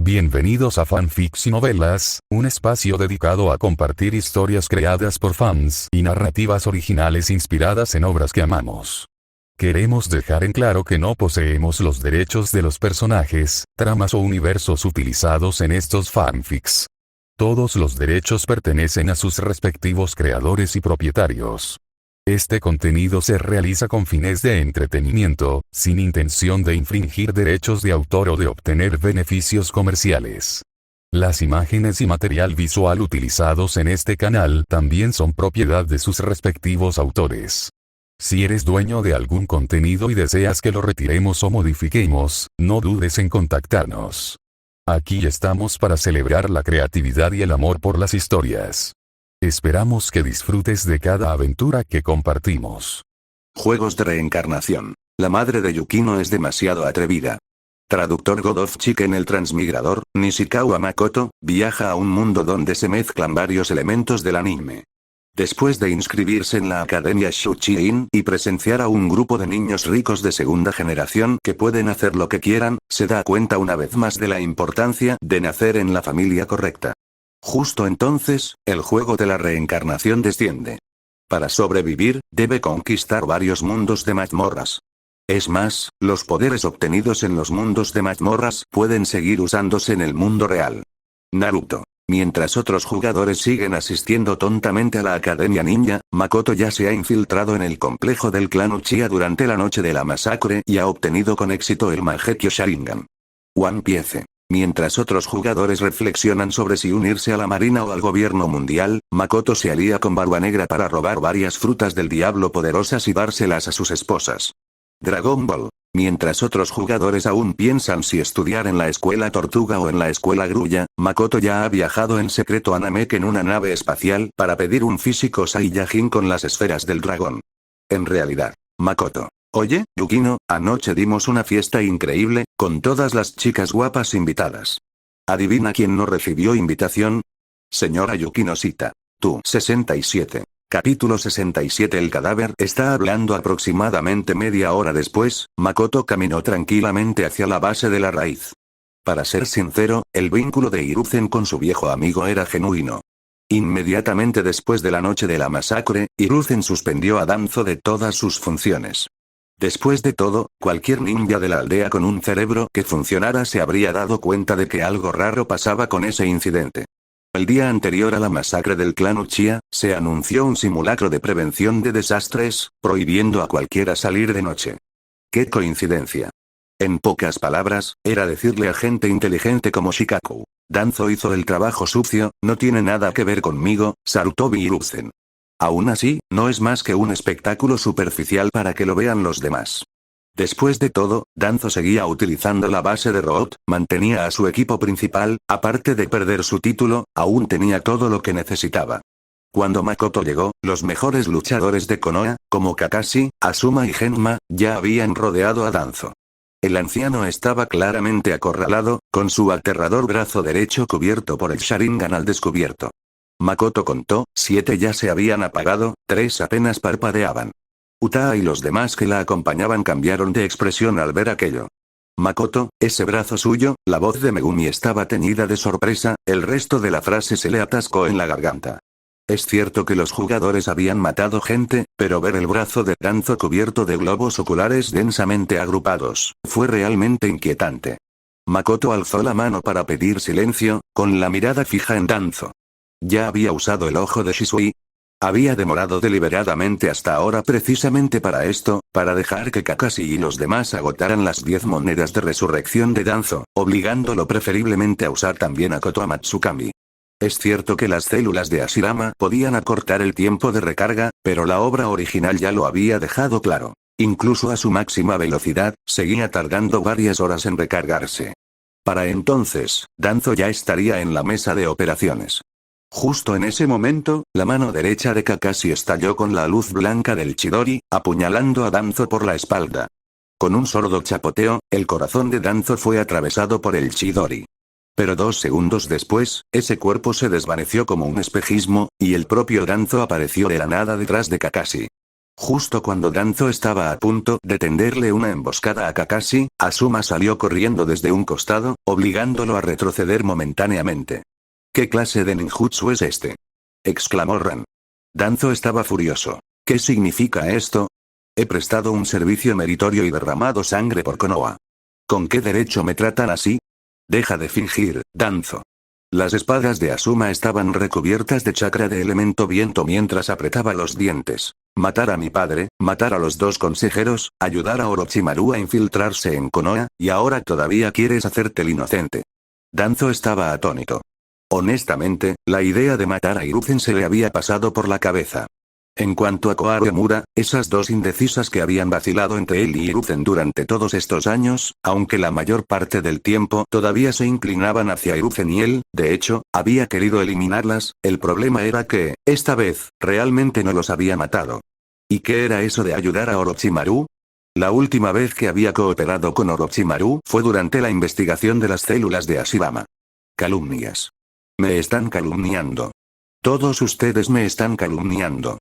Bienvenidos a Fanfics y Novelas, un espacio dedicado a compartir historias creadas por fans y narrativas originales inspiradas en obras que amamos. Queremos dejar en claro que no poseemos los derechos de los personajes, tramas o universos utilizados en estos fanfics. Todos los derechos pertenecen a sus respectivos creadores y propietarios. Este contenido se realiza con fines de entretenimiento, sin intención de infringir derechos de autor o de obtener beneficios comerciales. Las imágenes y material visual utilizados en este canal también son propiedad de sus respectivos autores. Si eres dueño de algún contenido y deseas que lo retiremos o modifiquemos, no dudes en contactarnos. Aquí estamos para celebrar la creatividad y el amor por las historias. Esperamos que disfrutes de cada aventura que compartimos. Juegos de reencarnación. La madre de Yukino es demasiado atrevida. Traductor God of Chicken. El transmigrador, Nishikawa Makoto, viaja a un mundo donde se mezclan varios elementos del anime. Después de inscribirse en la Academia Shuchi-in y presenciar a un grupo de niños ricos de segunda generación que pueden hacer lo que quieran, se da cuenta una vez más de la importancia de nacer en la familia correcta. Justo entonces, el juego de la reencarnación desciende. Para sobrevivir, debe conquistar varios mundos de mazmorras. Es más, los poderes obtenidos en los mundos de mazmorras pueden seguir usándose en el mundo real. Naruto. Mientras otros jugadores siguen asistiendo tontamente a la Academia Ninja, Makoto ya se ha infiltrado en el complejo del clan Uchiha durante la noche de la masacre y ha obtenido con éxito el Mangekyo Sharingan. One Piece. Mientras otros jugadores reflexionan sobre si unirse a la marina o al gobierno mundial, Makoto se alía con Barba Negra para robar varias frutas del diablo poderosas y dárselas a sus esposas. Dragon Ball. Mientras otros jugadores aún piensan si estudiar en la escuela Tortuga o en la escuela Grulla, Makoto ya ha viajado en secreto a Namek en una nave espacial para pedir un físico Saiyajin con las esferas del dragón. En realidad, Makoto. Oye, Yukino, anoche dimos una fiesta increíble, con todas las chicas guapas invitadas. ¿Adivina quién no recibió invitación? Señora Yukino Sita. Tú. 67. Capítulo 67. El cadáver está hablando aproximadamente media hora después, Makoto caminó tranquilamente hacia la base de la raíz. Para ser sincero, el vínculo de Hiruzen con su viejo amigo era genuino. Inmediatamente después de la noche de la masacre, Hiruzen suspendió a Danzo de todas sus funciones. Después de todo, cualquier ninja de la aldea con un cerebro que funcionara se habría dado cuenta de que algo raro pasaba con ese incidente. El día anterior a la masacre del clan Uchiha, se anunció un simulacro de prevención de desastres, prohibiendo a cualquiera salir de noche. ¡Qué coincidencia! En pocas palabras, era decirle a gente inteligente como Shikaku: Danzo hizo el trabajo sucio, no tiene nada que ver conmigo, Sarutobi Hiruzen. Aún así, no es más que un espectáculo superficial para que lo vean los demás. Después de todo, Danzo seguía utilizando la base de Root, mantenía a su equipo principal, aparte de perder su título, aún tenía todo lo que necesitaba. Cuando Makoto llegó, los mejores luchadores de Konoha, como Kakashi, Asuma y Genma, ya habían rodeado a Danzo. El anciano estaba claramente acorralado, con su aterrador brazo derecho cubierto por el Sharingan al descubierto. Makoto contó, 7 ya se habían apagado, 3 apenas parpadeaban. Utaa y los demás que la acompañaban cambiaron de expresión al ver aquello. Makoto, ese brazo suyo, la voz de Megumi estaba teñida de sorpresa, el resto de la frase se le atascó en la garganta. Es cierto que los jugadores habían matado gente, pero ver el brazo de Danzo cubierto de globos oculares densamente agrupados, fue realmente inquietante. Makoto alzó la mano para pedir silencio, con la mirada fija en Danzo. ¿Ya había usado el ojo de Shisui? Había demorado deliberadamente hasta ahora precisamente para esto, para dejar que Kakashi y los demás agotaran las 10 monedas de resurrección de Danzo, obligándolo preferiblemente a usar también a Koto Matsukami. Es cierto que las células de Hashirama podían acortar el tiempo de recarga, pero la obra original ya lo había dejado claro. Incluso a su máxima velocidad, seguía tardando varias horas en recargarse. Para entonces, Danzo ya estaría en la mesa de operaciones. Justo en ese momento, la mano derecha de Kakashi estalló con la luz blanca del Chidori, apuñalando a Danzo por la espalda. Con un sordo chapoteo, el corazón de Danzo fue atravesado por el Chidori. Pero 2 segundos después, ese cuerpo se desvaneció como un espejismo, y el propio Danzo apareció de la nada detrás de Kakashi. Justo cuando Danzo estaba a punto de tenderle una emboscada a Kakashi, Asuma salió corriendo desde un costado, obligándolo a retroceder momentáneamente. ¿Qué clase de ninjutsu es este?, exclamó Ran. Danzo estaba furioso. ¿Qué significa esto? He prestado un servicio meritorio y derramado sangre por Konoha. ¿Con qué derecho me tratan así? Deja de fingir, Danzo. Las espadas de Asuma estaban recubiertas de chakra de elemento viento mientras apretaba los dientes. Matar a mi padre, matar a los dos consejeros, ayudar a Orochimaru a infiltrarse en Konoha, y ahora todavía quieres hacerte el inocente. Danzo estaba atónito. Honestamente, la idea de matar a Hiruzen se le había pasado por la cabeza. En cuanto a Koharu y Mura, esas dos indecisas que habían vacilado entre él y Hiruzen durante todos estos años, aunque la mayor parte del tiempo todavía se inclinaban hacia Hiruzen y él, de hecho, había querido eliminarlas, el problema era que, esta vez, realmente no los había matado. ¿Y qué era eso de ayudar a Orochimaru? La última vez que había cooperado con Orochimaru fue durante la investigación de las células de Ashirama. Calumnias. Me están calumniando. Todos ustedes me están calumniando.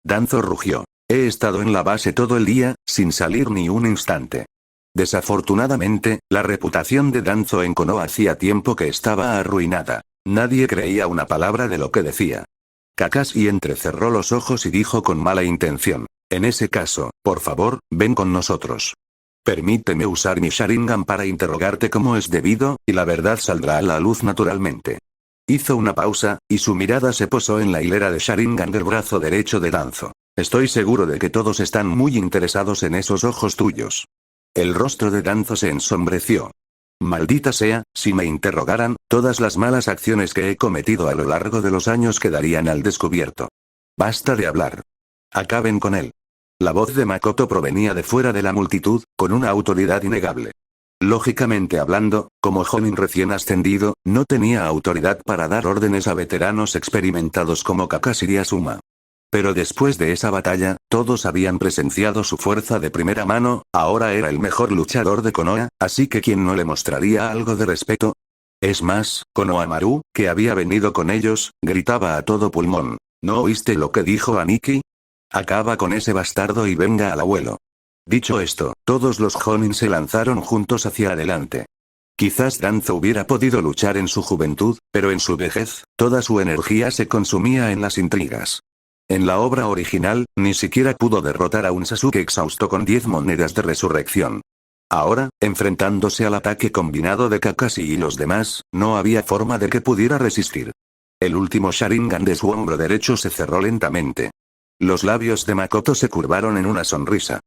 Danzo rugió. He estado en la base todo el día, sin salir ni un instante. Desafortunadamente, la reputación de Danzo en Konoha hacía tiempo que estaba arruinada. Nadie creía una palabra de lo que decía. Kakashi entrecerró los ojos y dijo con mala intención. En ese caso, por favor, ven con nosotros. Permíteme usar mi Sharingan para interrogarte como es debido, y la verdad saldrá a la luz naturalmente. Hizo una pausa, y su mirada se posó en la hilera de Sharingan del brazo derecho de Danzo. Estoy seguro de que todos están muy interesados en esos ojos tuyos. El rostro de Danzo se ensombreció. Maldita sea, si me interrogaran, todas las malas acciones que he cometido a lo largo de los años quedarían al descubierto. Basta de hablar. Acaben con él. La voz de Makoto provenía de fuera de la multitud, con una autoridad innegable. Lógicamente hablando, como Jonin recién ascendido, no tenía autoridad para dar órdenes a veteranos experimentados como Kakashi y Asuma. Pero después de esa batalla, todos habían presenciado su fuerza de primera mano, ahora era el mejor luchador de Konoha, así que ¿quién no le mostraría algo de respeto? Es más, Konohamaru, que había venido con ellos, gritaba a todo pulmón. ¿No oíste lo que dijo Aniki? Acaba con ese bastardo y venga al abuelo. Dicho esto, todos los Jonin se lanzaron juntos hacia adelante. Quizás Danzo hubiera podido luchar en su juventud, pero en su vejez, toda su energía se consumía en las intrigas. En la obra original, ni siquiera pudo derrotar a un Sasuke exhausto con 10 monedas de resurrección. Ahora, enfrentándose al ataque combinado de Kakashi y los demás, no había forma de que pudiera resistir. El último Sharingan de su hombro derecho se cerró lentamente. Los labios de Makoto se curvaron en una sonrisa.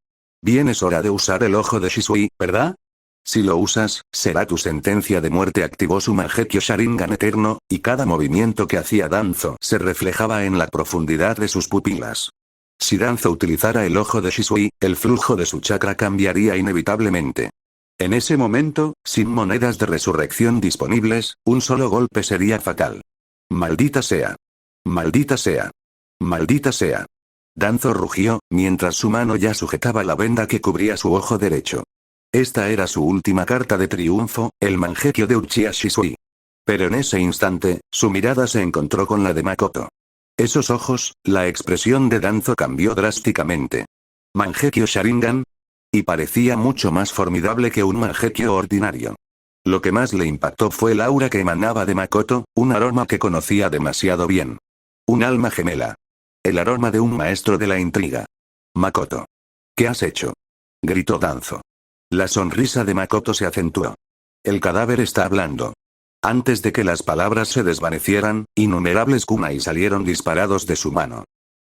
Bien, es hora de usar el ojo de Shisui, ¿verdad? Si lo usas, será tu sentencia de muerte. Activó su Mangekyo Sharingan eterno, y cada movimiento que hacía Danzo se reflejaba en la profundidad de sus pupilas. Si Danzo utilizara el ojo de Shisui, el flujo de su chakra cambiaría inevitablemente. En ese momento, sin monedas de resurrección disponibles, un solo golpe sería fatal. Maldita sea. Maldita sea. Maldita sea. Danzo rugió, mientras su mano ya sujetaba la venda que cubría su ojo derecho. Esta era su última carta de triunfo, el Mangekyo de Uchiha Shisui. Pero en ese instante, su mirada se encontró con la de Makoto. Esos ojos, la expresión de Danzo cambió drásticamente. ¿Mangekyo Sharingan? Y parecía mucho más formidable que un Mangekyo ordinario. Lo que más le impactó fue el aura que emanaba de Makoto, un aroma que conocía demasiado bien. Un alma gemela. El aroma de un maestro de la intriga. Makoto. ¿Qué has hecho? Gritó Danzo. La sonrisa de Makoto se acentuó. El cadáver está hablando. Antes de que las palabras se desvanecieran, innumerables kunai salieron disparados de su mano.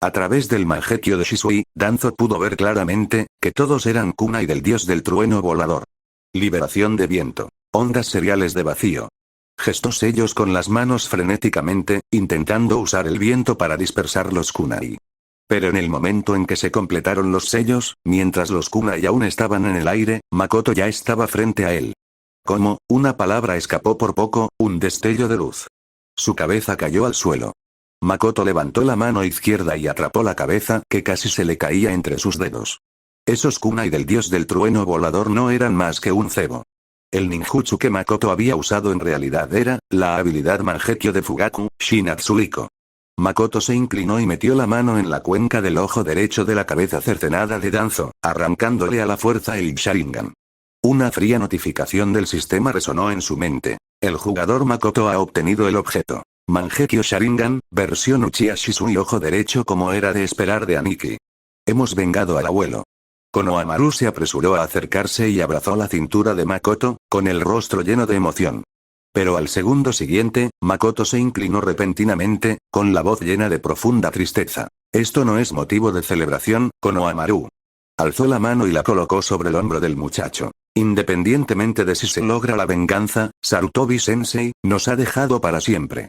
A través del Mangekyo de Shisui, Danzo pudo ver claramente que todos eran kunai del dios del trueno volador. Liberación de viento. Ondas seriales de vacío. Gestó sellos con las manos frenéticamente, intentando usar el viento para dispersar los kunai. Pero en el momento en que se completaron los sellos, mientras los kunai aún estaban en el aire, Makoto ya estaba frente a él. Como, una palabra escapó por poco, un destello de luz. Su cabeza cayó al suelo. Makoto levantó la mano izquierda y atrapó la cabeza, que casi se le caía entre sus dedos. Esos kunai del dios del trueno volador no eran más que un cebo. El ninjutsu que Makoto había usado en realidad era la habilidad Mangekyo de Fugaku, Shinatsuriko. Makoto se inclinó y metió la mano en la cuenca del ojo derecho de la cabeza cercenada de Danzo, arrancándole a la fuerza el Sharingan. Una fría notificación del sistema resonó en su mente. El jugador Makoto ha obtenido el objeto. Mangekyo Sharingan, versión Uchiha Shisui ojo derecho como era de esperar de Aniki. Hemos vengado al abuelo. Konohamaru se apresuró a acercarse y abrazó la cintura de Makoto, con el rostro lleno de emoción. Pero al segundo siguiente, Makoto se inclinó repentinamente, con la voz llena de profunda tristeza. Esto no es motivo de celebración, Konohamaru. Alzó la mano y la colocó sobre el hombro del muchacho. Independientemente de si se logra la venganza, Sarutobi-sensei, nos ha dejado para siempre.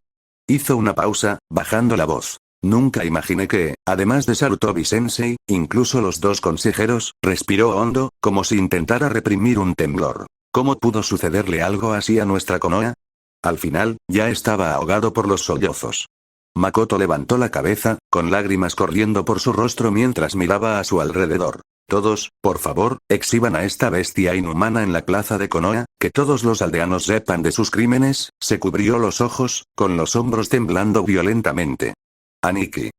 Hizo una pausa, bajando la voz. Nunca imaginé que, además de Sarutobi-sensei, incluso los dos consejeros, respiró hondo, como si intentara reprimir un temblor. ¿Cómo pudo sucederle algo así a nuestra Konoha? Al final, ya estaba ahogado por los sollozos. Makoto levantó la cabeza, con lágrimas corriendo por su rostro mientras miraba a su alrededor. Todos, por favor, exhiban a esta bestia inhumana en la plaza de Konoha, que todos los aldeanos sepan de sus crímenes. Se cubrió los ojos, con los hombros temblando violentamente. Aniki.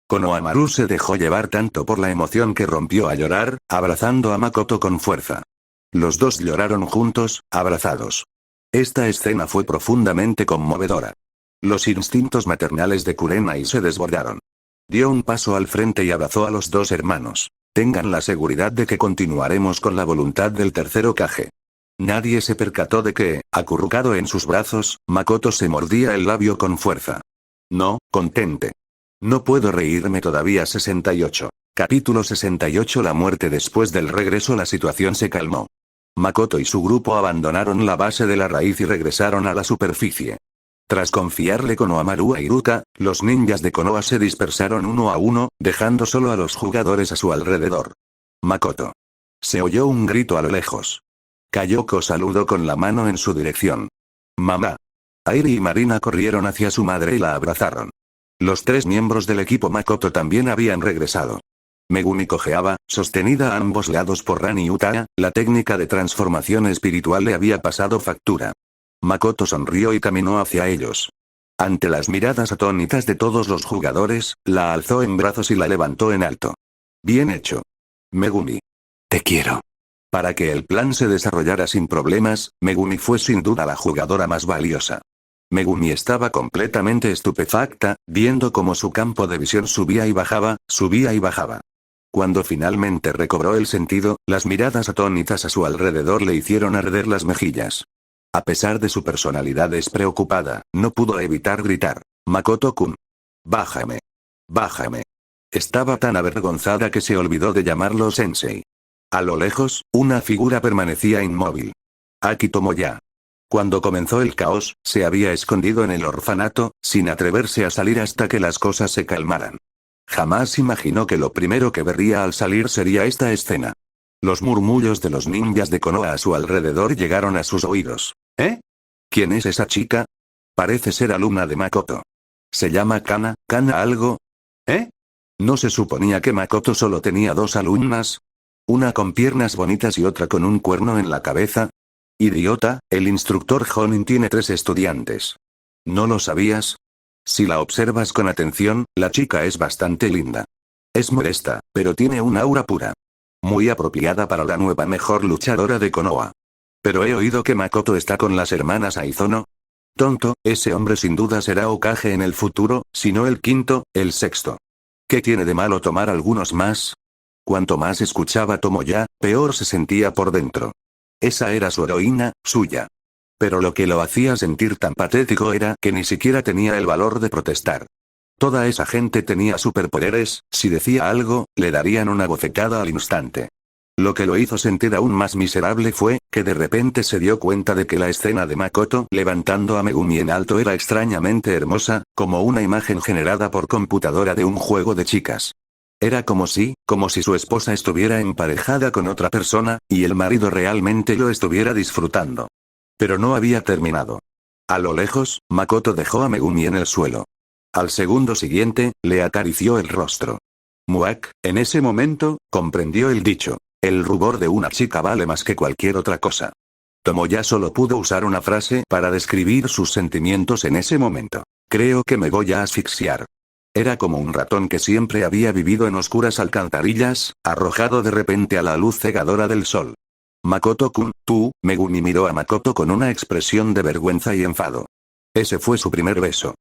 Konohamaru se dejó llevar tanto por la emoción que rompió a llorar, abrazando a Makoto con fuerza. Los dos lloraron juntos, abrazados. Esta escena fue profundamente conmovedora. Los instintos maternales de Kurenai se desbordaron. Dio un paso al frente y abrazó a los dos hermanos. Tengan la seguridad de que continuaremos con la voluntad del tercer Hokage. Nadie se percató de que, acurrucado en sus brazos, Makoto se mordía el labio con fuerza. No, contente. No puedo reírme todavía. 68. Capítulo 68. La muerte. Después del regreso la situación se calmó. Makoto y su grupo abandonaron la base de la raíz y regresaron a la superficie. Tras confiarle Konohamaru a Iruka, los ninjas de Konoha se dispersaron uno a uno, dejando solo a los jugadores a su alrededor. Makoto. Se oyó un grito a lo lejos. Kayoko saludó con la mano en su dirección. Mamá. Airi y Marina corrieron hacia su madre y la abrazaron. Los tres miembros del equipo Makoto también habían regresado. Megumi cojeaba, sostenida a ambos lados por Ran y Utaa, la técnica de transformación espiritual le había pasado factura. Makoto sonrió y caminó hacia ellos. Ante las miradas atónitas de todos los jugadores, la alzó en brazos y la levantó en alto. Bien hecho. Megumi. Te quiero. Para que el plan se desarrollara sin problemas, Megumi fue sin duda la jugadora más valiosa. Megumi estaba completamente estupefacta, viendo cómo su campo de visión subía y bajaba, subía y bajaba. Cuando finalmente recobró el sentido, las miradas atónitas a su alrededor le hicieron arder las mejillas. A pesar de su personalidad despreocupada, no pudo evitar gritar. Makoto-kun. Bájame. Bájame. Estaba tan avergonzada que se olvidó de llamarlo sensei. A lo lejos, una figura permanecía inmóvil. Aki Tomoya. Cuando comenzó el caos, se había escondido en el orfanato, sin atreverse a salir hasta que las cosas se calmaran. Jamás imaginó que lo primero que vería al salir sería esta escena. Los murmullos de los ninjas de Konoha a su alrededor llegaron a sus oídos. ¿Eh? ¿Quién es esa chica? Parece ser alumna de Makoto. ¿Se llama Kana algo? ¿Eh? ¿No se suponía que Makoto solo tenía dos alumnas? Una con piernas bonitas y otra con un cuerno en la cabeza. Idiota, el instructor Jonin tiene 3 estudiantes. ¿No lo sabías? Si la observas con atención, la chica es bastante linda. Es modesta, pero tiene un aura pura. Muy apropiada para la nueva mejor luchadora de Konoha. Pero he oído que Makoto está con las hermanas Aizono. Tonto, ese hombre sin duda será Hokage en el futuro, si no el quinto, el sexto. ¿Qué tiene de malo tomar algunos más? Cuanto más escuchaba Tomoya, peor se sentía por dentro. Esa era su heroína, suya. Pero lo que lo hacía sentir tan patético era que ni siquiera tenía el valor de protestar. Toda esa gente tenía superpoderes, si decía algo, le darían una bofetada al instante. Lo que lo hizo sentir aún más miserable fue, que de repente se dio cuenta de que la escena de Makoto levantando a Megumi en alto era extrañamente hermosa, como una imagen generada por computadora de un juego de chicas. Era como si su esposa estuviera emparejada con otra persona, y el marido realmente lo estuviera disfrutando. Pero no había terminado. A lo lejos, Makoto dejó a Megumi en el suelo. Al segundo siguiente, le acarició el rostro. Muak, en ese momento, comprendió el dicho. El rubor de una chica vale más que cualquier otra cosa. Tomoya solo pudo usar una frase para describir sus sentimientos en ese momento. Creo que me voy a asfixiar. Era como un ratón que siempre había vivido en oscuras alcantarillas, arrojado de repente a la luz cegadora del sol. Makoto-kun, tú, Megumi miró a Makoto con una expresión de vergüenza y enfado. Ese fue su primer beso.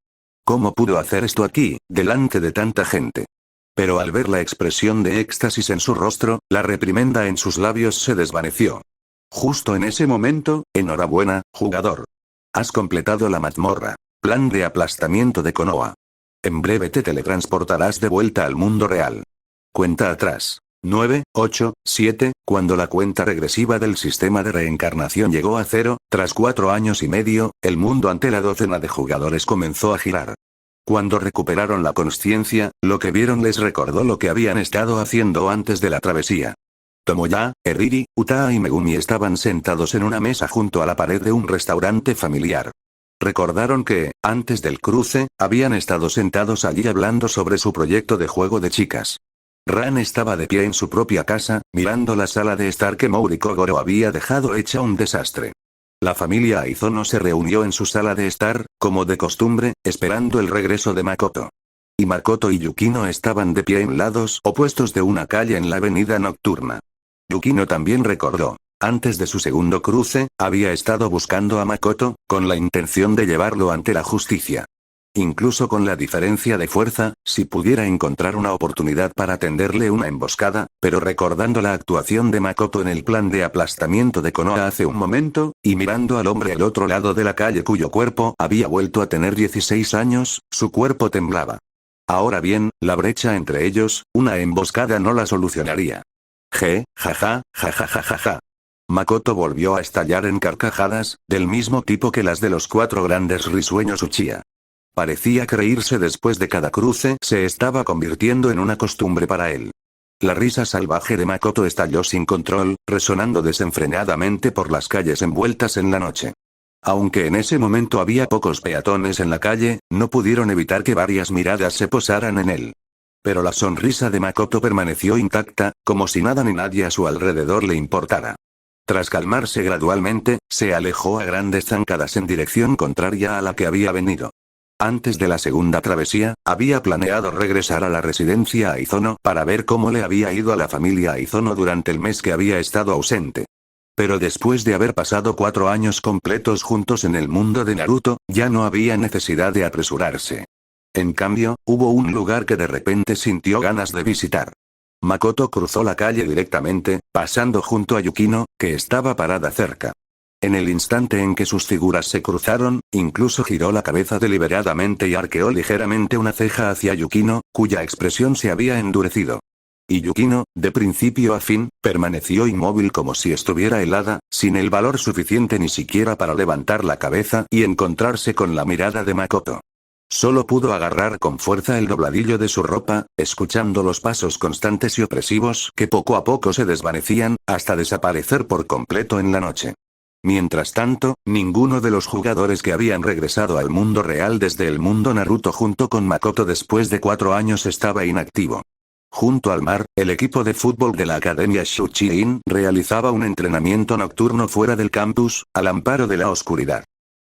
¿Cómo pudo hacer esto aquí, delante de tanta gente? Pero al ver la expresión de éxtasis en su rostro, la reprimenda en sus labios se desvaneció. Justo en ese momento, enhorabuena, jugador. Has completado la mazmorra. Plan de aplastamiento de Konoha. En breve te teletransportarás de vuelta al mundo real. Cuenta atrás. 9, 8, 7, cuando la cuenta regresiva del sistema de reencarnación llegó a 0, tras 4 años y medio, el mundo ante la docena de jugadores comenzó a girar. Cuando recuperaron la consciencia, lo que vieron les recordó lo que habían estado haciendo antes de la travesía. Tomoya, Eriri, Utaa y Megumi estaban sentados en una mesa junto a la pared de un restaurante familiar. Recordaron que, antes del cruce, habían estado sentados allí hablando sobre su proyecto de juego de chicas. Ran estaba de pie en su propia casa, mirando la sala de estar que Mouri Kogoro había dejado hecha un desastre. La familia Aizono se reunió en su sala de estar, como de costumbre, esperando el regreso de Makoto. Y Makoto y Yukino estaban de pie en lados opuestos de una calle en la avenida nocturna. Yukino también recordó. Antes de su segundo cruce, había estado buscando a Makoto, con la intención de llevarlo ante la justicia. Incluso con la diferencia de fuerza, si pudiera encontrar una oportunidad para tenderle una emboscada, pero recordando la actuación de Makoto en el plan de aplastamiento de Konoha hace un momento, y mirando al hombre al otro lado de la calle cuyo cuerpo había vuelto a tener 16 años, su cuerpo temblaba. Ahora bien, la brecha entre ellos, una emboscada no la solucionaría. Jaja. Makoto volvió a estallar en carcajadas, del mismo tipo que las de los 4 grandes risueños Uchiha. Parecía que reírse después de cada cruce se estaba convirtiendo en una costumbre para él. La risa salvaje de Makoto estalló sin control, resonando desenfrenadamente por las calles envueltas en la noche. Aunque en ese momento había pocos peatones en la calle, no pudieron evitar que varias miradas se posaran en él. Pero la sonrisa de Makoto permaneció intacta, como si nada ni nadie a su alrededor le importara. Tras calmarse gradualmente, se alejó a grandes zancadas en dirección contraria a la que había venido. Antes de la segunda travesía, había planeado regresar a la residencia Aizono para ver cómo le había ido a la familia Aizono durante el mes que había estado ausente. Pero después de haber pasado 4 años completos juntos en el mundo de Naruto, ya no había necesidad de apresurarse. En cambio, hubo un lugar que de repente sintió ganas de visitar. Makoto cruzó la calle directamente, pasando junto a Yukino, que estaba parada cerca. En el instante en que sus figuras se cruzaron, incluso giró la cabeza deliberadamente y arqueó ligeramente una ceja hacia Yukino, cuya expresión se había endurecido. Y Yukino, de principio a fin, permaneció inmóvil como si estuviera helada, sin el valor suficiente ni siquiera para levantar la cabeza y encontrarse con la mirada de Makoto. Solo pudo agarrar con fuerza el dobladillo de su ropa, escuchando los pasos constantes y opresivos que poco a poco se desvanecían, hasta desaparecer por completo en la noche. Mientras tanto, ninguno de los jugadores que habían regresado al mundo real desde el mundo Naruto junto con Makoto después de 4 años estaba inactivo. Junto al mar, el equipo de fútbol de la Academia Shuchiin realizaba un entrenamiento nocturno fuera del campus, al amparo de la oscuridad.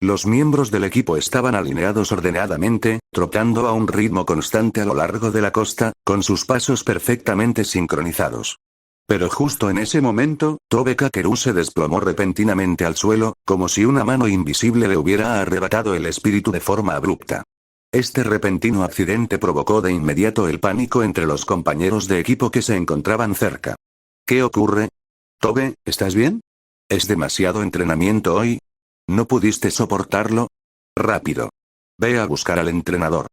Los miembros del equipo estaban alineados ordenadamente, trotando a un ritmo constante a lo largo de la costa, con sus pasos perfectamente sincronizados. Pero justo en ese momento, Tobe Kakeru se desplomó repentinamente al suelo, como si una mano invisible le hubiera arrebatado el espíritu de forma abrupta. Este repentino accidente provocó de inmediato el pánico entre los compañeros de equipo que se encontraban cerca. ¿Qué ocurre? Tobe, ¿estás bien? ¿Es demasiado entrenamiento hoy? ¿No pudiste soportarlo? Rápido. Ve a buscar al entrenador.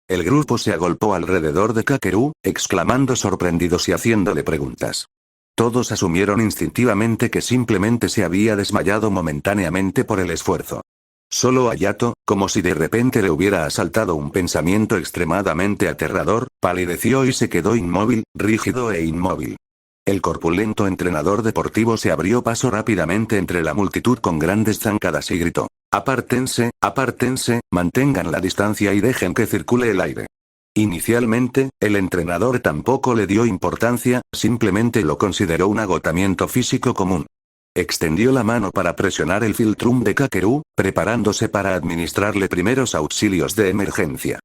El grupo se agolpó alrededor de Kakeru, exclamando sorprendidos y haciéndole preguntas. Todos asumieron instintivamente que simplemente se había desmayado momentáneamente por el esfuerzo. Solo Hayato, como si de repente le hubiera asaltado un pensamiento extremadamente aterrador, palideció y se quedó inmóvil, rígido e inmóvil. El corpulento entrenador deportivo se abrió paso rápidamente entre la multitud con grandes zancadas y gritó: «Apártense, apártense, mantengan la distancia y dejen que circule el aire». Inicialmente, el entrenador tampoco le dio importancia, simplemente lo consideró un agotamiento físico común. Extendió la mano para presionar el filtrum de Kakeru, preparándose para administrarle primeros auxilios de emergencia.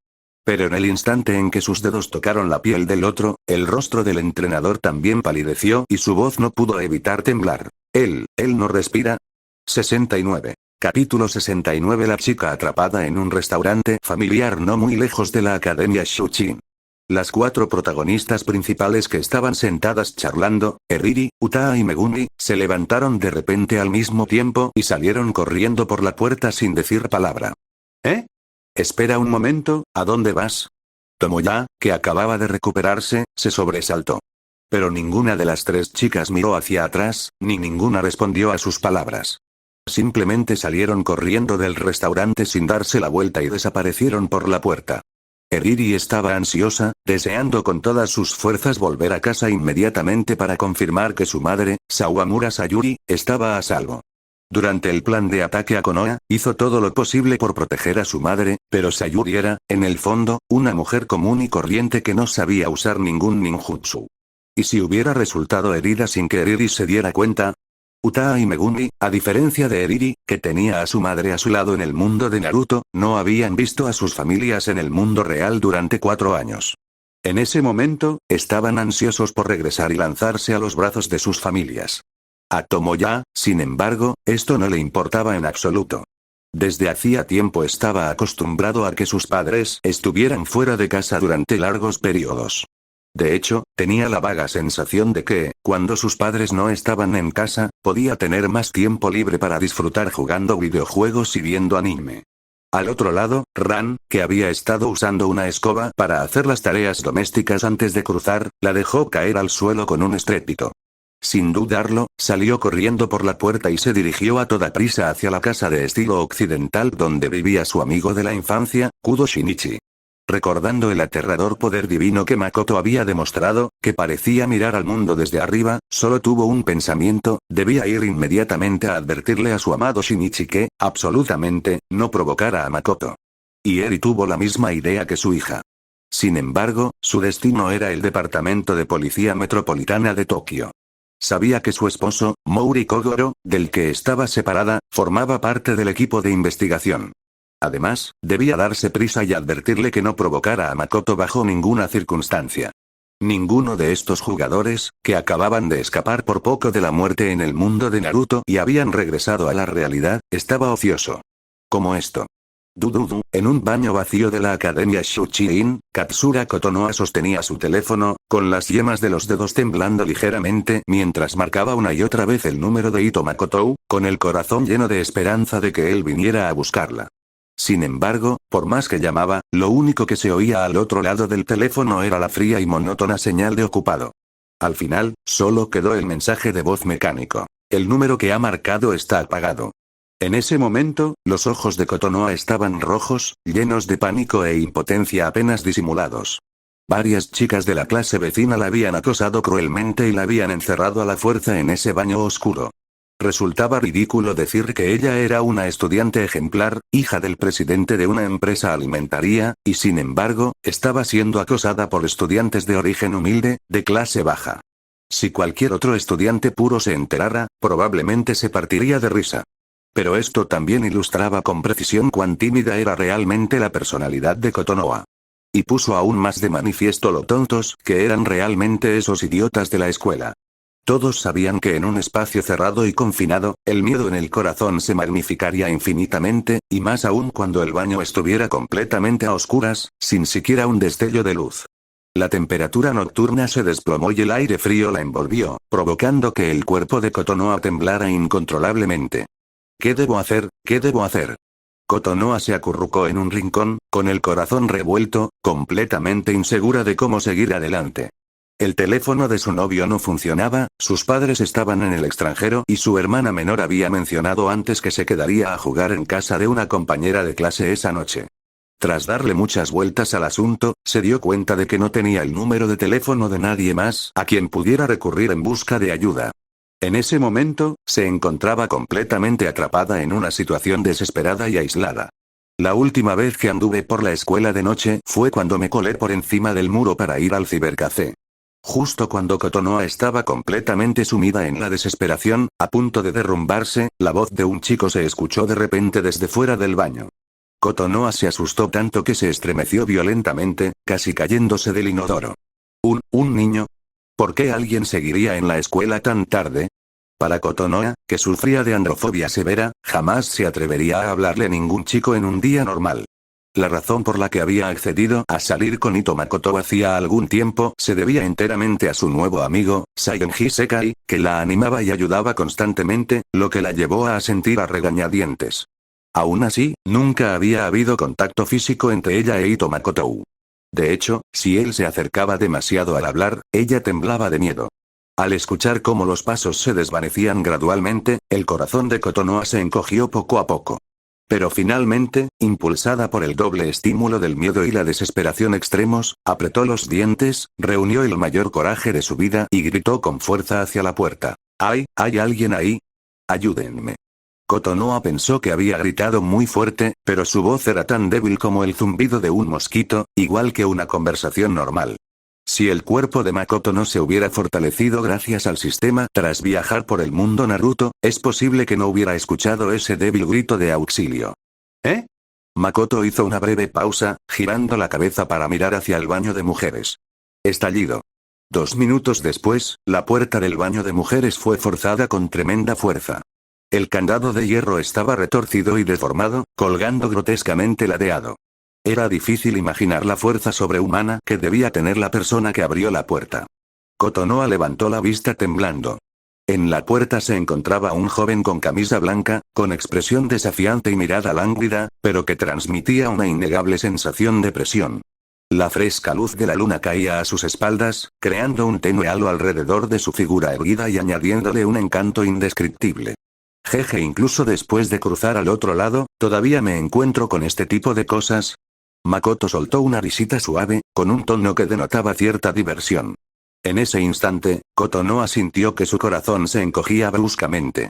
Pero en el instante en que sus dedos tocaron la piel del otro, el rostro del entrenador también palideció y su voz no pudo evitar temblar. Él no respira. 69. Capítulo 69. La chica atrapada en un restaurante familiar no muy lejos de la Academia Shuchin. Las cuatro protagonistas principales que estaban sentadas charlando, Eriri, Utaa y Megumi, se levantaron de repente al mismo tiempo y salieron corriendo por la puerta sin decir palabra. ¿Eh? Espera un momento, ¿a dónde vas? Tomoya, que acababa de recuperarse, se sobresaltó. Pero ninguna de las tres chicas miró hacia atrás, ni ninguna respondió a sus palabras. Simplemente salieron corriendo del restaurante sin darse la vuelta y desaparecieron por la puerta. Eriri estaba ansiosa, deseando con todas sus fuerzas volver a casa inmediatamente para confirmar que su madre, Sawamura Sayuri, estaba a salvo. Durante el plan de ataque a Konoha, hizo todo lo posible por proteger a su madre, pero Sayuri era, en el fondo, una mujer común y corriente que no sabía usar ningún ninjutsu. ¿Y si hubiera resultado herida sin que Eriri se diera cuenta? Utaa y Megumi, a diferencia de Eriri, que tenía a su madre a su lado en el mundo de Naruto, no habían visto a sus familias en el mundo real durante 4 años. En ese momento, estaban ansiosos por regresar y lanzarse a los brazos de sus familias. A Tomoya, sin embargo, esto no le importaba en absoluto. Desde hacía tiempo estaba acostumbrado a que sus padres estuvieran fuera de casa durante largos periodos. De hecho, tenía la vaga sensación de que, cuando sus padres no estaban en casa, podía tener más tiempo libre para disfrutar jugando videojuegos y viendo anime. Al otro lado, Ran, que había estado usando una escoba para hacer las tareas domésticas antes de cruzar, la dejó caer al suelo con un estrépito. Sin dudarlo, salió corriendo por la puerta y se dirigió a toda prisa hacia la casa de estilo occidental donde vivía su amigo de la infancia, Kudo Shinichi. Recordando el aterrador poder divino que Makoto había demostrado, que parecía mirar al mundo desde arriba, solo tuvo un pensamiento: debía ir inmediatamente a advertirle a su amado Shinichi que, absolutamente, no provocara a Makoto. Y Eri tuvo la misma idea que su hija. Sin embargo, su destino era el Departamento de Policía Metropolitana de Tokio. Sabía que su esposo, Mouri Kogoro, del que estaba separada, formaba parte del equipo de investigación. Además, debía darse prisa y advertirle que no provocara a Makoto bajo ninguna circunstancia. Ninguno de estos jugadores, que acababan de escapar por poco de la muerte en el mundo de Naruto y habían regresado a la realidad, estaba ocioso. Como esto. En un baño vacío de la Academia Shuchi-in, Katsura Kotonoha sostenía su teléfono, con las yemas de los dedos temblando ligeramente mientras marcaba una y otra vez el número de Ito Makoto, con el corazón lleno de esperanza de que él viniera a buscarla. Sin embargo, por más que llamaba, lo único que se oía al otro lado del teléfono era la fría y monótona señal de ocupado. Al final, solo quedó el mensaje de voz mecánico. El número que ha marcado está apagado. En ese momento, los ojos de Kotonoha estaban rojos, llenos de pánico e impotencia apenas disimulados. Varias chicas de la clase vecina la habían acosado cruelmente y la habían encerrado a la fuerza en ese baño oscuro. Resultaba ridículo decir que ella era una estudiante ejemplar, hija del presidente de una empresa alimentaria, y sin embargo, estaba siendo acosada por estudiantes de origen humilde, de clase baja. Si cualquier otro estudiante puro se enterara, probablemente se partiría de risa. Pero esto también ilustraba con precisión cuán tímida era realmente la personalidad de Kotonoha. Y puso aún más de manifiesto lo tontos que eran realmente esos idiotas de la escuela. Todos sabían que en un espacio cerrado y confinado, el miedo en el corazón se magnificaría infinitamente, y más aún cuando el baño estuviera completamente a oscuras, sin siquiera un destello de luz. La temperatura nocturna se desplomó y el aire frío la envolvió, provocando que el cuerpo de Kotonoha temblara incontrolablemente. ¿Qué debo hacer? ¿Qué debo hacer? Kotonoha se acurrucó en un rincón, con el corazón revuelto, completamente insegura de cómo seguir adelante. El teléfono de su novio no funcionaba, sus padres estaban en el extranjero y su hermana menor había mencionado antes que se quedaría a jugar en casa de una compañera de clase esa noche. Tras darle muchas vueltas al asunto, se dio cuenta de que no tenía el número de teléfono de nadie más a quien pudiera recurrir en busca de ayuda. En ese momento, se encontraba completamente atrapada en una situación desesperada y aislada. La última vez que anduve por la escuela de noche fue cuando me colé por encima del muro para ir al cibercafé. Justo cuando Kotonoha estaba completamente sumida en la desesperación, a punto de derrumbarse, la voz de un chico se escuchó de repente desde fuera del baño. Kotonoha se asustó tanto que se estremeció violentamente, casi cayéndose del inodoro. ¿Un niño? ¿Por qué alguien seguiría en la escuela tan tarde? Para Kotonoha, que sufría de androfobia severa, jamás se atrevería a hablarle a ningún chico en un día normal. La razón por la que había accedido a salir con Ito Makoto hacía algún tiempo se debía enteramente a su nuevo amigo, Saigenji Sekai, que la animaba y ayudaba constantemente, lo que la llevó a sentir a regañadientes. Aún así, nunca había habido contacto físico entre ella e Ito Makoto. De hecho, si él se acercaba demasiado al hablar, ella temblaba de miedo. Al escuchar cómo los pasos se desvanecían gradualmente, el corazón de Kotonoha se encogió poco a poco. Pero finalmente, impulsada por el doble estímulo del miedo y la desesperación extremos, apretó los dientes, reunió el mayor coraje de su vida y gritó con fuerza hacia la puerta. ¡Ay, hay alguien ahí! ¡Ayúdenme! Kotonoha pensó que había gritado muy fuerte, pero su voz era tan débil como el zumbido de un mosquito, igual que una conversación normal. Si el cuerpo de Makoto no se hubiera fortalecido gracias al sistema tras viajar por el mundo Naruto, es posible que no hubiera escuchado ese débil grito de auxilio. ¿Eh? Makoto hizo una breve pausa, girando la cabeza para mirar hacia el baño de mujeres. Estallido. 2 minutos después, la puerta del baño de mujeres fue forzada con tremenda fuerza. El candado de hierro estaba retorcido y deformado, colgando grotescamente ladeado. Era difícil imaginar la fuerza sobrehumana que debía tener la persona que abrió la puerta. Kotonoha levantó la vista temblando. En la puerta se encontraba un joven con camisa blanca, con expresión desafiante y mirada lánguida, pero que transmitía una innegable sensación de presión. La fresca luz de la luna caía a sus espaldas, creando un tenue halo alrededor de su figura erguida y añadiéndole un encanto indescriptible. Jeje, incluso después de cruzar al otro lado, todavía me encuentro con este tipo de cosas. Makoto soltó una risita suave, con un tono que denotaba cierta diversión. En ese instante, Kotonoha sintió que su corazón se encogía bruscamente.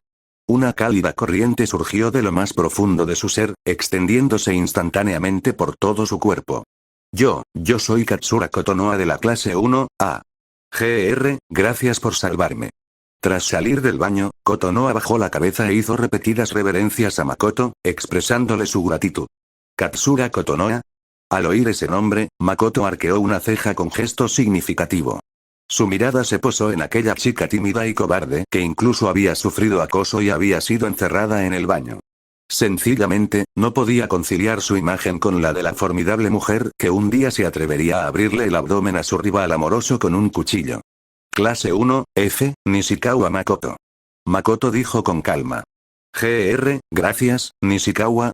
Una cálida corriente surgió de lo más profundo de su ser, extendiéndose instantáneamente por todo su cuerpo. Yo soy Katsura Kotonoha de la clase 1A. Gr, gracias por salvarme. Tras salir del baño, Kotonoha bajó la cabeza e hizo repetidas reverencias a Makoto, expresándole su gratitud. ¿Katsura Kotonoha? Al oír ese nombre, Makoto arqueó una ceja con gesto significativo. Su mirada se posó en aquella chica tímida y cobarde que incluso había sufrido acoso y había sido encerrada en el baño. Sencillamente, no podía conciliar su imagen con la de la formidable mujer que un día se atrevería a abrirle el abdomen a su rival amoroso con un cuchillo. Clase 1, F, Nishikawa Makoto. Makoto dijo con calma. Gr, gracias, Nishikawa,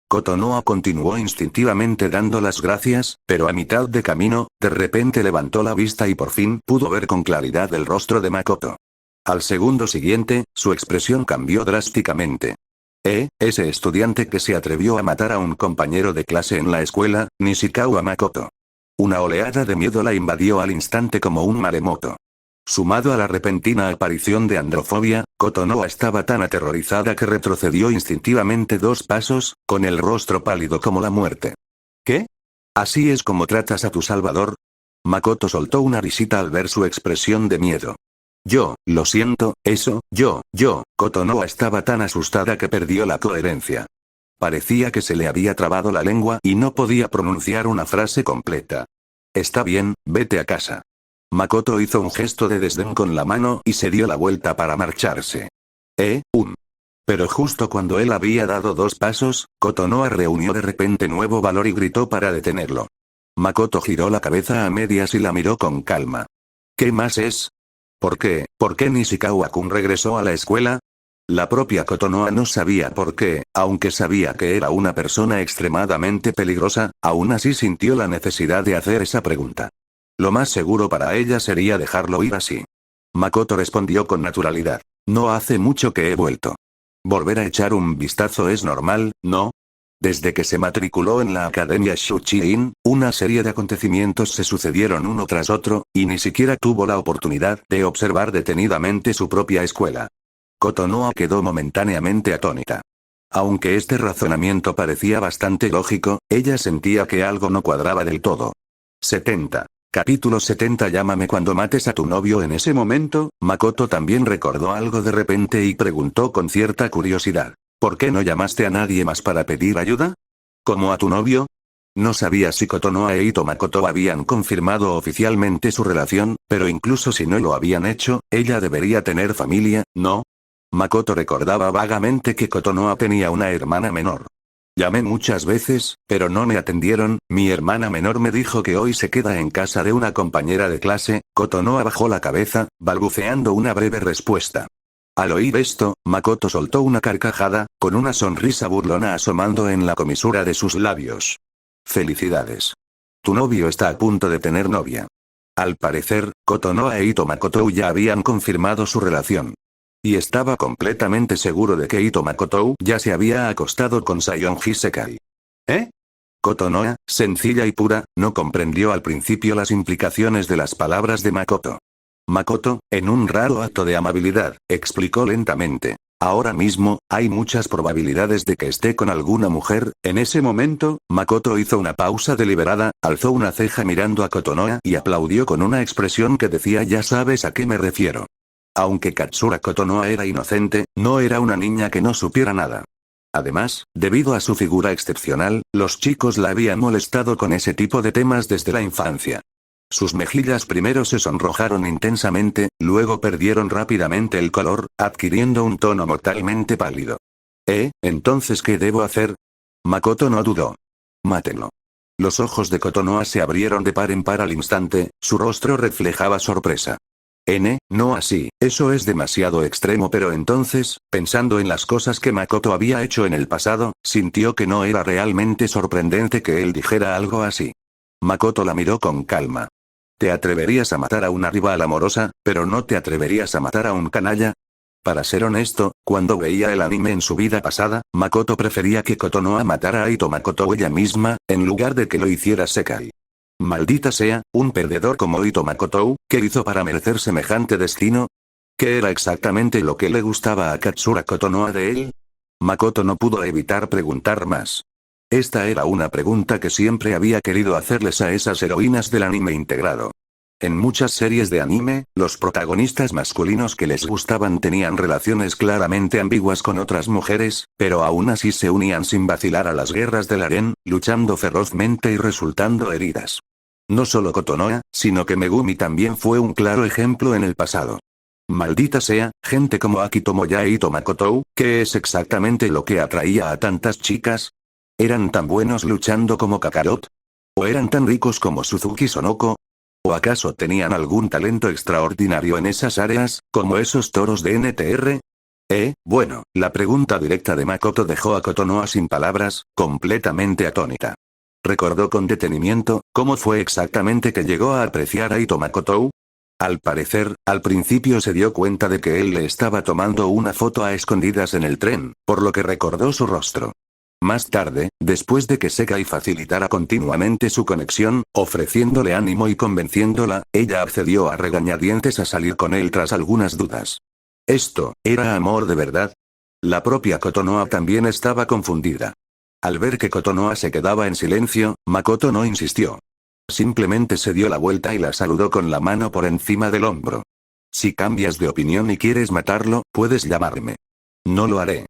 Kotonoha continuó instintivamente dando las gracias, pero a mitad de camino, de repente levantó la vista y por fin pudo ver con claridad el rostro de Makoto. Al segundo siguiente, su expresión cambió drásticamente. Ese estudiante que se atrevió a matar a un compañero de clase en la escuela, Nishikawa Makoto. Una oleada de miedo la invadió al instante como un maremoto. Sumado a la repentina aparición de androfobia, Kotonoha estaba tan aterrorizada que retrocedió instintivamente 2 pasos, con el rostro pálido como la muerte. ¿Qué? ¿Así es como tratas a tu salvador? Makoto soltó una risita al ver su expresión de miedo. Lo siento, Kotonoha estaba tan asustada que perdió la coherencia. Parecía que se le había trabado la lengua y no podía pronunciar una frase completa. Está bien, vete a casa. Makoto hizo un gesto de desdén con la mano y se dio la vuelta para marcharse. Pero justo cuando él había dado 2 pasos, Kotonoha reunió de repente nuevo valor y gritó para detenerlo. Makoto giró la cabeza a medias y la miró con calma. ¿Qué más es? ¿Por qué Nishikawa-kun regresó a la escuela? La propia Kotonoha no sabía por qué, aunque sabía que era una persona extremadamente peligrosa, aún así sintió la necesidad de hacer esa pregunta. Lo más seguro para ella sería dejarlo ir así. Makoto respondió con naturalidad. No hace mucho que he vuelto. Volver a echar un vistazo es normal, ¿no? Desde que se matriculó en la Academia Shuchi-in, una serie de acontecimientos se sucedieron uno tras otro, y ni siquiera tuvo la oportunidad de observar detenidamente su propia escuela. Kotonoha quedó momentáneamente atónita. Aunque este razonamiento parecía bastante lógico, ella sentía que algo no cuadraba del todo. 70. Capítulo 70. Llámame cuando mates a tu novio. En ese momento, Makoto también recordó algo de repente y preguntó con cierta curiosidad. ¿Por qué no llamaste a nadie más para pedir ayuda? ¿Como a tu novio? No sabía si Kotonoha e Ito Makoto habían confirmado oficialmente su relación, pero incluso si no lo habían hecho, ella debería tener familia, ¿no? Makoto recordaba vagamente que Kotonoha tenía una hermana menor. Llamé muchas veces, pero no me atendieron. Mi hermana menor me dijo que hoy se queda en casa de una compañera de clase. Kotonoha bajó la cabeza, balbuceando una breve respuesta. Al oír esto, Makoto soltó una carcajada, con una sonrisa burlona asomando en la comisura de sus labios. Felicidades. Tu novio está a punto de tener novia. Al parecer, Kotonoha e Ito Makoto ya habían confirmado su relación. Y estaba completamente seguro de que Ito Makoto ya se había acostado con Sayonji Sekai. ¿Eh? Kotonoha, sencilla y pura, no comprendió al principio las implicaciones de las palabras de Makoto. Makoto, en un raro acto de amabilidad, explicó lentamente. Ahora mismo, hay muchas probabilidades de que esté con alguna mujer. En ese momento, Makoto hizo una pausa deliberada, alzó una ceja mirando a Kotonoha y aplaudió con una expresión que decía ya sabes a qué me refiero. Aunque Katsura Kotonoha era inocente, no era una niña que no supiera nada. Además, debido a su figura excepcional, los chicos la habían molestado con ese tipo de temas desde la infancia. Sus mejillas primero se sonrojaron intensamente, luego perdieron rápidamente el color, adquiriendo un tono mortalmente pálido. ¿Entonces qué debo hacer? Makoto no dudó. Mátenlo. Los ojos de Kotonoha se abrieron de par en par al instante, su rostro reflejaba sorpresa. No así, eso es demasiado extremo, pero entonces, pensando en las cosas que Makoto había hecho en el pasado, sintió que no era realmente sorprendente que él dijera algo así. Makoto la miró con calma. ¿Te atreverías a matar a una rival amorosa, pero no te atreverías a matar a un canalla? Para ser honesto, cuando veía el anime en su vida pasada, Makoto prefería que Kotonoha matara a Ito Makoto ella misma, en lugar de que lo hiciera Sekai. Maldita sea, un perdedor como Ito Makoto, ¿qué hizo para merecer semejante destino? ¿Qué era exactamente lo que le gustaba a Katsura Kotonoha de él? Makoto no pudo evitar preguntar más. Esta era una pregunta que siempre había querido hacerles a esas heroínas del anime integrado. En muchas series de anime, los protagonistas masculinos que les gustaban tenían relaciones claramente ambiguas con otras mujeres, pero aún así se unían sin vacilar a las guerras del harén, luchando ferozmente y resultando heridas. No solo Kotonoha, sino que Megumi también fue un claro ejemplo en el pasado. Maldita sea, gente como Aki Tomoya e Ito Makoto, ¿qué es exactamente lo que atraía a tantas chicas? ¿Eran tan buenos luchando como Kakarot? ¿O eran tan ricos como Suzuki Sonoko? ¿O acaso tenían algún talento extraordinario en esas áreas, como esos toros de NTR? Bueno, la pregunta directa de Makoto dejó a Kotonoha sin palabras, completamente atónita. Recordó con detenimiento, ¿cómo fue exactamente que llegó a apreciar a Ito Makoto? Al parecer, al principio se dio cuenta de que él le estaba tomando una foto a escondidas en el tren, por lo que recordó su rostro. Más tarde, después de que Sekai facilitara continuamente su conexión, ofreciéndole ánimo y convenciéndola, ella accedió a regañadientes a salir con él tras algunas dudas. ¿Esto era amor de verdad? La propia Kotonoha también estaba confundida. Al ver que Kotonoha se quedaba en silencio, Makoto no insistió. Simplemente se dio la vuelta y la saludó con la mano por encima del hombro. Si cambias de opinión y quieres matarlo, puedes llamarme. No lo haré.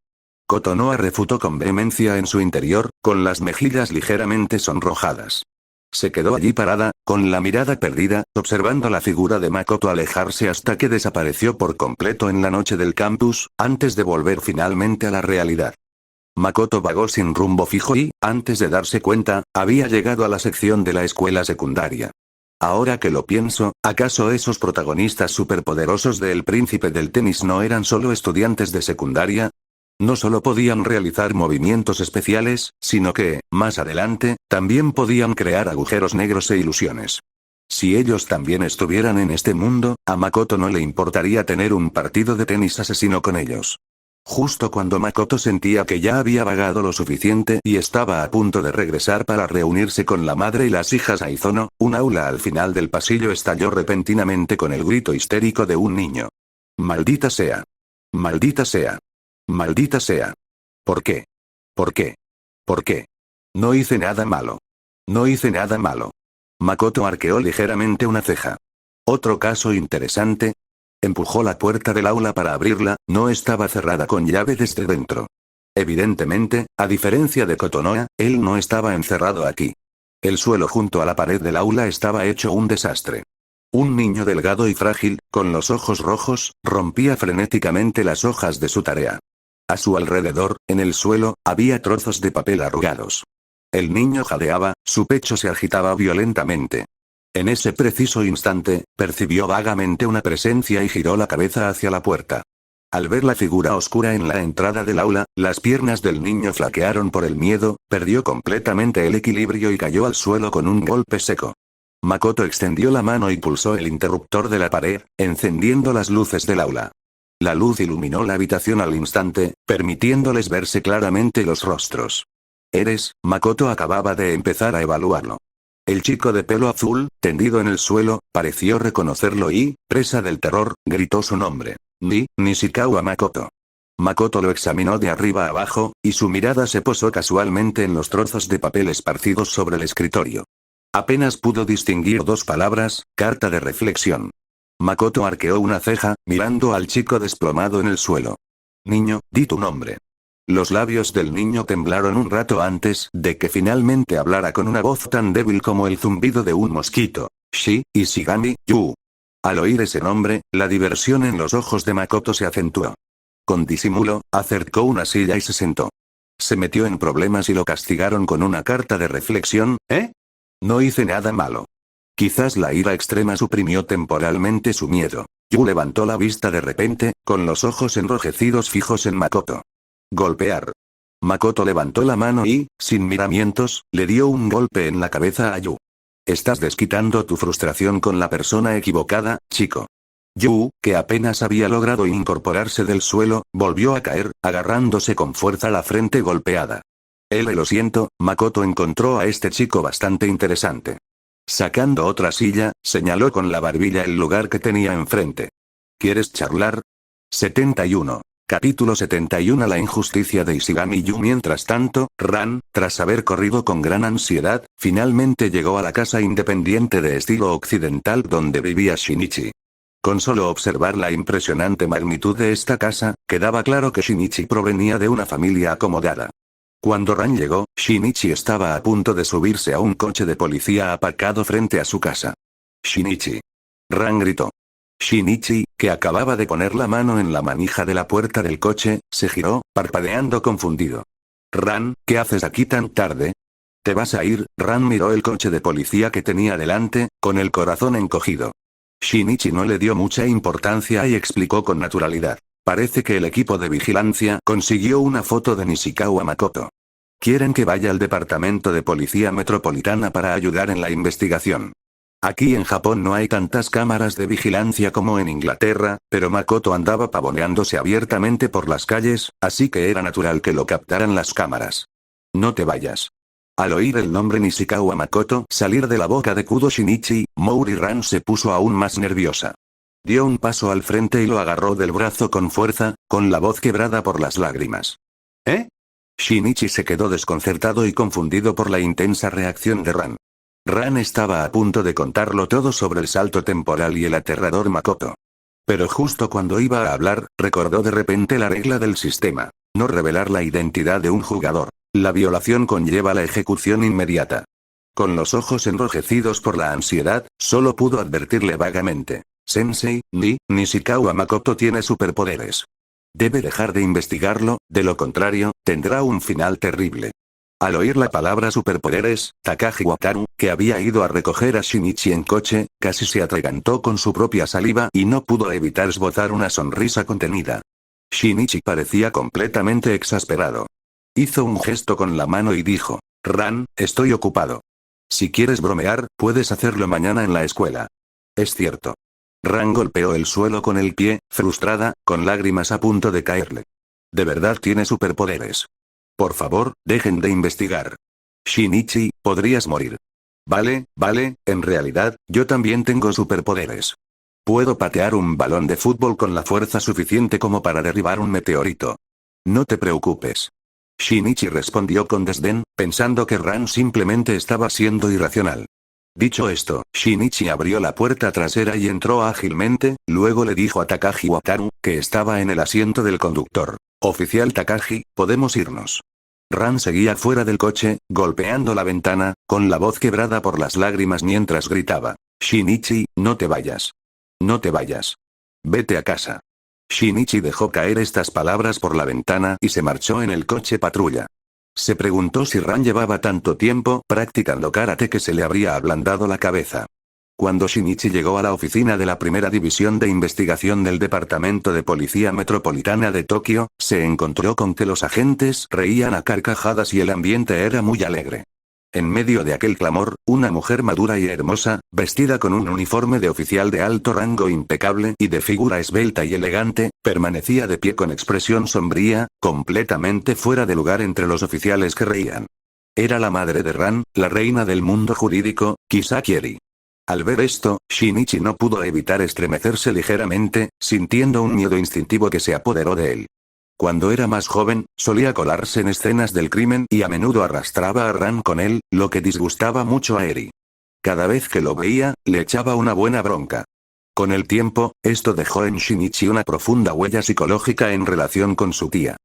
Kotonoha refutó con vehemencia en su interior, con las mejillas ligeramente sonrojadas. Se quedó allí parada, con la mirada perdida, observando la figura de Makoto alejarse hasta que desapareció por completo en la noche del campus, antes de volver finalmente a la realidad. Makoto vagó sin rumbo fijo y, antes de darse cuenta, había llegado a la sección de la escuela secundaria. Ahora que lo pienso, ¿acaso esos protagonistas superpoderosos de El Príncipe del Tenis no eran solo estudiantes de secundaria? No solo podían realizar movimientos especiales, sino que, más adelante, también podían crear agujeros negros e ilusiones. Si ellos también estuvieran en este mundo, a Makoto no le importaría tener un partido de tenis asesino con ellos. Justo cuando Makoto sentía que ya había vagado lo suficiente y estaba a punto de regresar para reunirse con la madre y las hijas Aizono, un aula al final del pasillo estalló repentinamente con el grito histérico de un niño. ¡Maldita sea! ¡Maldita sea! ¡Maldita sea! ¿Por qué? ¿Por qué? ¿Por qué? No hice nada malo. No hice nada malo. Makoto arqueó ligeramente una ceja. ¿Otro caso interesante? Empujó la puerta del aula para abrirla, no estaba cerrada con llave desde dentro. Evidentemente, a diferencia de Kotonoha, él no estaba encerrado aquí. El suelo junto a la pared del aula estaba hecho un desastre. Un niño delgado y frágil, con los ojos rojos, rompía frenéticamente las hojas de su tarea. A su alrededor, en el suelo, había trozos de papel arrugados. El niño jadeaba, su pecho se agitaba violentamente. En ese preciso instante, percibió vagamente una presencia y giró la cabeza hacia la puerta. Al ver la figura oscura en la entrada del aula, las piernas del niño flaquearon por el miedo, perdió completamente el equilibrio y cayó al suelo con un golpe seco. Makoto extendió la mano y pulsó el interruptor de la pared, encendiendo las luces del aula. La luz iluminó la habitación al instante, permitiéndoles verse claramente los rostros. Makoto acababa de empezar a evaluarlo. El chico de pelo azul, tendido en el suelo, pareció reconocerlo y, presa del terror, gritó su nombre. Nishikawa Makoto. Makoto lo examinó de arriba a abajo, y su mirada se posó casualmente en los trozos de papel esparcidos sobre el escritorio. Apenas pudo distinguir dos palabras: carta de reflexión. Makoto arqueó una ceja, mirando al chico desplomado en el suelo. Niño, di tu nombre. Los labios del niño temblaron un rato antes de que finalmente hablara con una voz tan débil como el zumbido de un mosquito. Ishigami Yu. Al oír ese nombre, la diversión en los ojos de Makoto se acentuó. Con disimulo, acercó una silla y se sentó. Se metió en problemas y lo castigaron con una carta de reflexión, ¿eh? No hice nada malo. Quizás la ira extrema suprimió temporalmente su miedo. Yu levantó la vista de repente, con los ojos enrojecidos fijos en Makoto. Golpear. Makoto levantó la mano y, sin miramientos, le dio un golpe en la cabeza a Yu. Estás desquitando tu frustración con la persona equivocada, chico. Yu, que apenas había logrado incorporarse del suelo, volvió a caer, agarrándose con fuerza la frente golpeada. Lo siento, Makoto encontró a este chico bastante interesante. Sacando otra silla, señaló con la barbilla el lugar que tenía enfrente. ¿Quieres charlar? 71. Capítulo 71. La injusticia de Ishigami Yu. Mientras tanto, Ran, tras haber corrido con gran ansiedad, finalmente llegó a la casa independiente de estilo occidental donde vivía Shinichi. Con solo observar la impresionante magnitud de esta casa, quedaba claro que Shinichi provenía de una familia acomodada. Cuando Ran llegó, Shinichi estaba a punto de subirse a un coche de policía aparcado frente a su casa. Shinichi. Ran gritó. Shinichi, que acababa de poner la mano en la manija de la puerta del coche, se giró, parpadeando confundido. Ran, ¿qué haces aquí tan tarde? ¿Te vas a ir? Ran miró el coche de policía que tenía delante, con el corazón encogido. Shinichi no le dio mucha importancia y explicó con naturalidad. Parece que el equipo de vigilancia consiguió una foto de Nishikawa Makoto. Quieren que vaya al departamento de policía metropolitana para ayudar en la investigación. Aquí en Japón no hay tantas cámaras de vigilancia como en Inglaterra, pero Makoto andaba pavoneándose abiertamente por las calles, así que era natural que lo captaran las cámaras. No te vayas. Al oír el nombre Nishikawa Makoto salir de la boca de Kudo Shinichi, Mouri Ran se puso aún más nerviosa. Dio un paso al frente y lo agarró del brazo con fuerza, con la voz quebrada por las lágrimas. ¿Eh? Shinichi se quedó desconcertado y confundido por la intensa reacción de Ran. Ran estaba a punto de contarlo todo sobre el salto temporal y el aterrador Makoto. Pero justo cuando iba a hablar, recordó de repente la regla del sistema: no revelar la identidad de un jugador. La violación conlleva la ejecución inmediata. Con los ojos enrojecidos por la ansiedad, solo pudo advertirle vagamente. Sensei, Nishikawa Makoto tiene superpoderes. Debe dejar de investigarlo, de lo contrario, tendrá un final terrible. Al oír la palabra superpoderes, Takashi Wataru, que había ido a recoger a Shinichi en coche, casi se atragantó con su propia saliva y no pudo evitar esbozar una sonrisa contenida. Shinichi parecía completamente exasperado. Hizo un gesto con la mano y dijo: Ran, estoy ocupado. Si quieres bromear, puedes hacerlo mañana en la escuela. Es cierto. Ran golpeó el suelo con el pie, frustrada, con lágrimas a punto de caerle. ¿De verdad tiene superpoderes? Por favor, dejen de investigar. Shinichi, podrías morir. Vale, en realidad, yo también tengo superpoderes. Puedo patear un balón de fútbol con la fuerza suficiente como para derribar un meteorito. No te preocupes. Shinichi respondió con desdén, pensando que Ran simplemente estaba siendo irracional. Dicho esto, Shinichi abrió la puerta trasera y entró ágilmente, luego le dijo a Takashi Wataru, que estaba en el asiento del conductor: Oficial Takagi, podemos irnos. Ran seguía fuera del coche, golpeando la ventana, con la voz quebrada por las lágrimas mientras gritaba. Shinichi, no te vayas. No te vayas. Vete a casa. Shinichi dejó caer estas palabras por la ventana y se marchó en el coche patrulla. Se preguntó si Ran llevaba tanto tiempo practicando karate que se le habría ablandado la cabeza. Cuando Shinichi llegó a la oficina de la Primera División de Investigación del Departamento de Policía Metropolitana de Tokio, se encontró con que los agentes reían a carcajadas y el ambiente era muy alegre. En medio de aquel clamor, una mujer madura y hermosa, vestida con un uniforme de oficial de alto rango impecable y de figura esbelta y elegante, permanecía de pie con expresión sombría, completamente fuera de lugar entre los oficiales que reían. Era la madre de Ran, la reina del mundo jurídico, Kisaki Eri. Al ver esto, Shinichi no pudo evitar estremecerse ligeramente, sintiendo un miedo instintivo que se apoderó de él. Cuando era más joven, solía colarse en escenas del crimen y a menudo arrastraba a Ran con él, lo que disgustaba mucho a Eri. Cada vez que lo veía, le echaba una buena bronca. Con el tiempo, esto dejó en Shinichi una profunda huella psicológica en relación con su tía.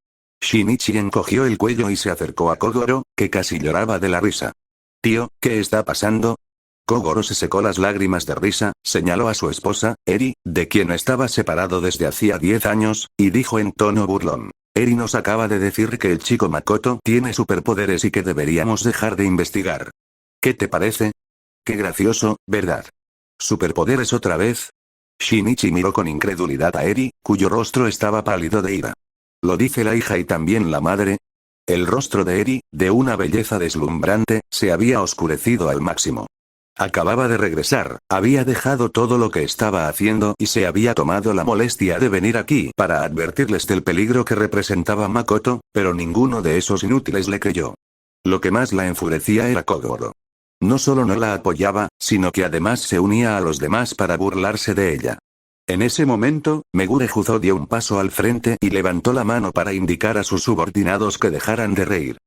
Shinichi encogió el cuello y se acercó a Kogoro, que casi lloraba de la risa. «Tío, ¿qué está pasando?» Kogoro se secó las lágrimas de risa, señaló a su esposa, Eri, de quien estaba separado desde hacía 10 años, y dijo en tono burlón. Eri nos acaba de decir que el chico Makoto tiene superpoderes y que deberíamos dejar de investigar. ¿Qué te parece? Qué gracioso, ¿verdad? ¿Superpoderes otra vez? Shinichi miró con incredulidad a Eri, cuyo rostro estaba pálido de ira. ¿Lo dice la hija y también la madre? El rostro de Eri, de una belleza deslumbrante, se había oscurecido al máximo. Acababa de regresar, había dejado todo lo que estaba haciendo y se había tomado la molestia de venir aquí para advertirles del peligro que representaba Makoto, pero ninguno de esos inútiles le creyó. Lo que más la enfurecía era Kogoro. No solo no la apoyaba, sino que además se unía a los demás para burlarse de ella. En ese momento, Megure Juzo dio un paso al frente y levantó la mano para indicar a sus subordinados que dejaran de reír.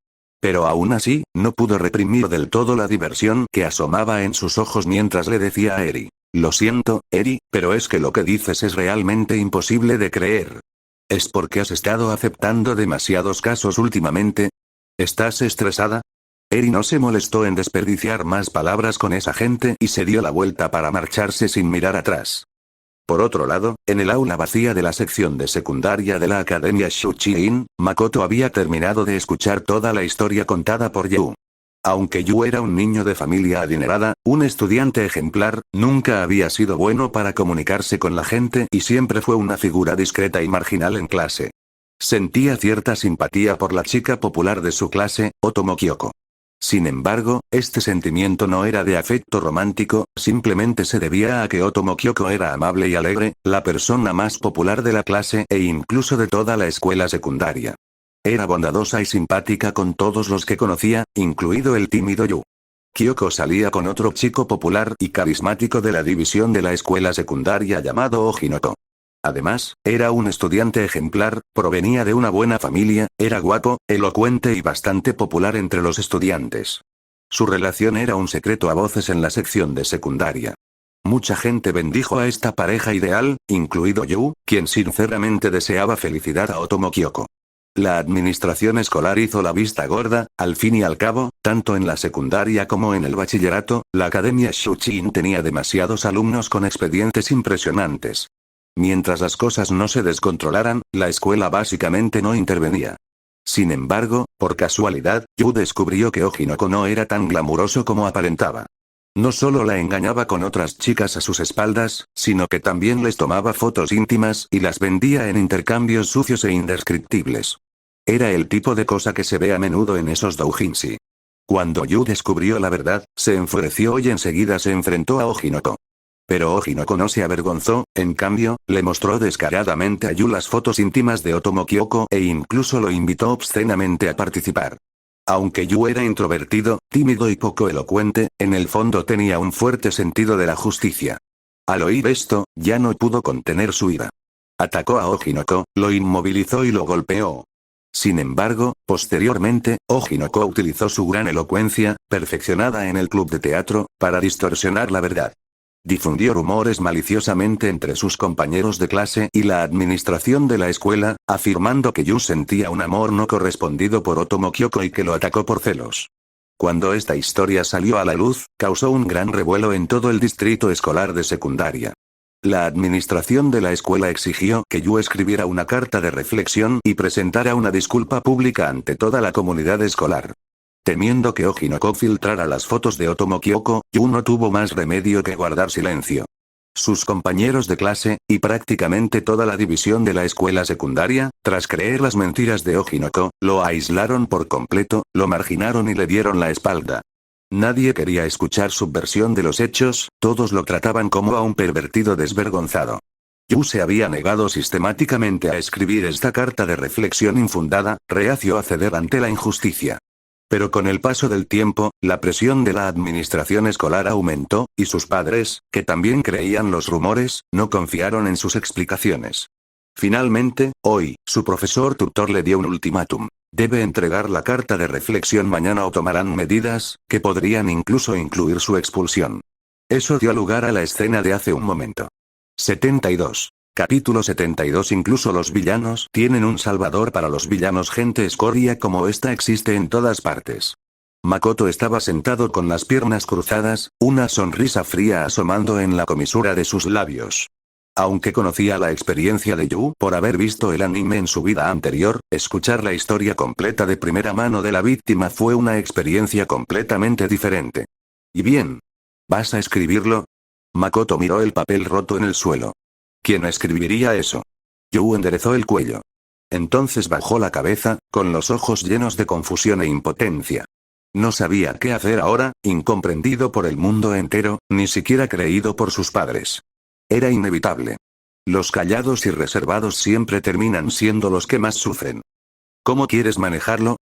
Pero aún así, no pudo reprimir del todo la diversión que asomaba en sus ojos mientras le decía a Eri. Lo siento, Eri, pero es que lo que dices es realmente imposible de creer. ¿Es porque has estado aceptando demasiados casos últimamente? ¿Estás estresada? Eri no se molestó en desperdiciar más palabras con esa gente y se dio la vuelta para marcharse sin mirar atrás. Por otro lado, en el aula vacía de la sección de secundaria de la Academia Shuchi-in, Makoto había terminado de escuchar toda la historia contada por Yu. Aunque Yu era un niño de familia adinerada, un estudiante ejemplar, nunca había sido bueno para comunicarse con la gente y siempre fue una figura discreta y marginal en clase. Sentía cierta simpatía por la chica popular de su clase, Otomo Kyoko. Sin embargo, este sentimiento no era de afecto romántico, simplemente se debía a que Otomo Kyoko era amable y alegre, la persona más popular de la clase e incluso de toda la escuela secundaria. Era bondadosa y simpática con todos los que conocía, incluido el tímido Yu. Kyoko salía con otro chico popular y carismático de la división de la escuela secundaria llamado Ojinoko. Además, era un estudiante ejemplar, provenía de una buena familia, era guapo, elocuente y bastante popular entre los estudiantes. Su relación era un secreto a voces en la sección de secundaria. Mucha gente bendijo a esta pareja ideal, incluido Yu, quien sinceramente deseaba felicidad a Otomo Kyoko. La administración escolar hizo la vista gorda, al fin y al cabo, tanto en la secundaria como en el bachillerato, la Academia Shuchi-in tenía demasiados alumnos con expedientes impresionantes. Mientras las cosas no se descontrolaran, la escuela básicamente no intervenía. Sin embargo, por casualidad, Yu descubrió que Ojinoko no era tan glamuroso como aparentaba. No solo la engañaba con otras chicas a sus espaldas, sino que también les tomaba fotos íntimas y las vendía en intercambios sucios e indescriptibles. Era el tipo de cosa que se ve a menudo en esos doujinshi. Cuando Yu descubrió la verdad, se enfureció y enseguida se enfrentó a Ojinoko. Pero Ojinoko no se avergonzó, en cambio, le mostró descaradamente a Yu las fotos íntimas de Otomo Kyoko e incluso lo invitó obscenamente a participar. Aunque Yu era introvertido, tímido y poco elocuente, en el fondo tenía un fuerte sentido de la justicia. Al oír esto, ya no pudo contener su ira. Atacó a Ojinoko, lo inmovilizó y lo golpeó. Sin embargo, posteriormente, Ojinoko utilizó su gran elocuencia, perfeccionada en el club de teatro, para distorsionar la verdad. Difundió rumores maliciosamente entre sus compañeros de clase y la administración de la escuela, afirmando que Yu sentía un amor no correspondido por Otomo Kyoko y que lo atacó por celos. Cuando esta historia salió a la luz, causó un gran revuelo en todo el distrito escolar de secundaria. La administración de la escuela exigió que Yu escribiera una carta de reflexión y presentara una disculpa pública ante toda la comunidad escolar. Temiendo que Ojinoko filtrara las fotos de Otomo Kyoko, Yu no tuvo más remedio que guardar silencio. Sus compañeros de clase, y prácticamente toda la división de la escuela secundaria, tras creer las mentiras de Ojinoko, lo aislaron por completo, lo marginaron y le dieron la espalda. Nadie quería escuchar su versión de los hechos, todos lo trataban como a un pervertido desvergonzado. Yu se había negado sistemáticamente a escribir esta carta de reflexión infundada, reacio a ceder ante la injusticia. Pero con el paso del tiempo, la presión de la administración escolar aumentó, y sus padres, que también creían los rumores, no confiaron en sus explicaciones. Finalmente, hoy, su profesor tutor le dio un ultimátum. Debe entregar la carta de reflexión mañana o tomarán medidas, que podrían incluso incluir su expulsión. Eso dio lugar a la escena de hace un momento. 72. Capítulo 72. Incluso los villanos tienen un salvador para los villanos. Gente escoria como esta existe en todas partes. Makoto estaba sentado con las piernas cruzadas, una sonrisa fría asomando en la comisura de sus labios. Aunque conocía la experiencia de Yu por haber visto el anime en su vida anterior, escuchar la historia completa de primera mano de la víctima fue una experiencia completamente diferente. ¿Y bien? ¿Vas a escribirlo? Makoto miró el papel roto en el suelo. ¿Quién escribiría eso? Yu enderezó el cuello. Entonces bajó la cabeza, con los ojos llenos de confusión e impotencia. No sabía qué hacer ahora, incomprendido por el mundo entero, ni siquiera creído por sus padres. Era inevitable. Los callados y reservados siempre terminan siendo los que más sufren. ¿Cómo quieres manejarlo?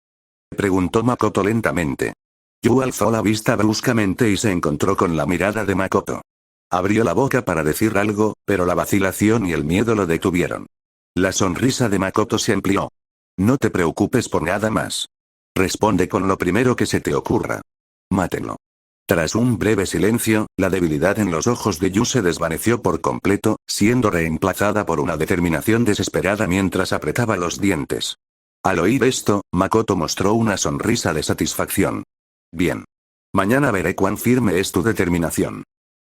Preguntó Makoto lentamente. Yu alzó la vista bruscamente y se encontró con la mirada de Makoto. Abrió la boca para decir algo, pero la vacilación y el miedo lo detuvieron. La sonrisa de Makoto se amplió. No te preocupes por nada más. Responde con lo primero que se te ocurra. Mátenlo. Tras un breve silencio, la debilidad en los ojos de Yu se desvaneció por completo, siendo reemplazada por una determinación desesperada mientras apretaba los dientes. Al oír esto, Makoto mostró una sonrisa de satisfacción. Bien. Mañana veré cuán firme es tu determinación.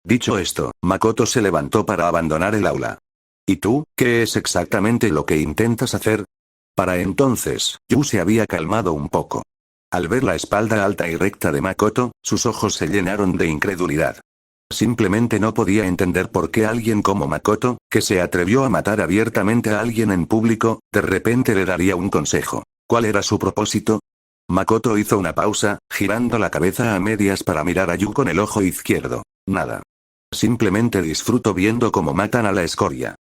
Dicho esto, Makoto se levantó para abandonar el aula. ¿Y tú, qué es exactamente lo que intentas hacer? Para entonces, Yu se había calmado un poco. Al ver la espalda alta y recta de Makoto, sus ojos se llenaron de incredulidad. Simplemente no podía entender por qué alguien como Makoto, que se atrevió a matar abiertamente a alguien en público, de repente le daría un consejo. ¿Cuál era su propósito? Makoto hizo una pausa, girando la cabeza a medias para mirar a Yu con el ojo izquierdo. Nada. Simplemente disfruto viendo cómo matan a la escoria.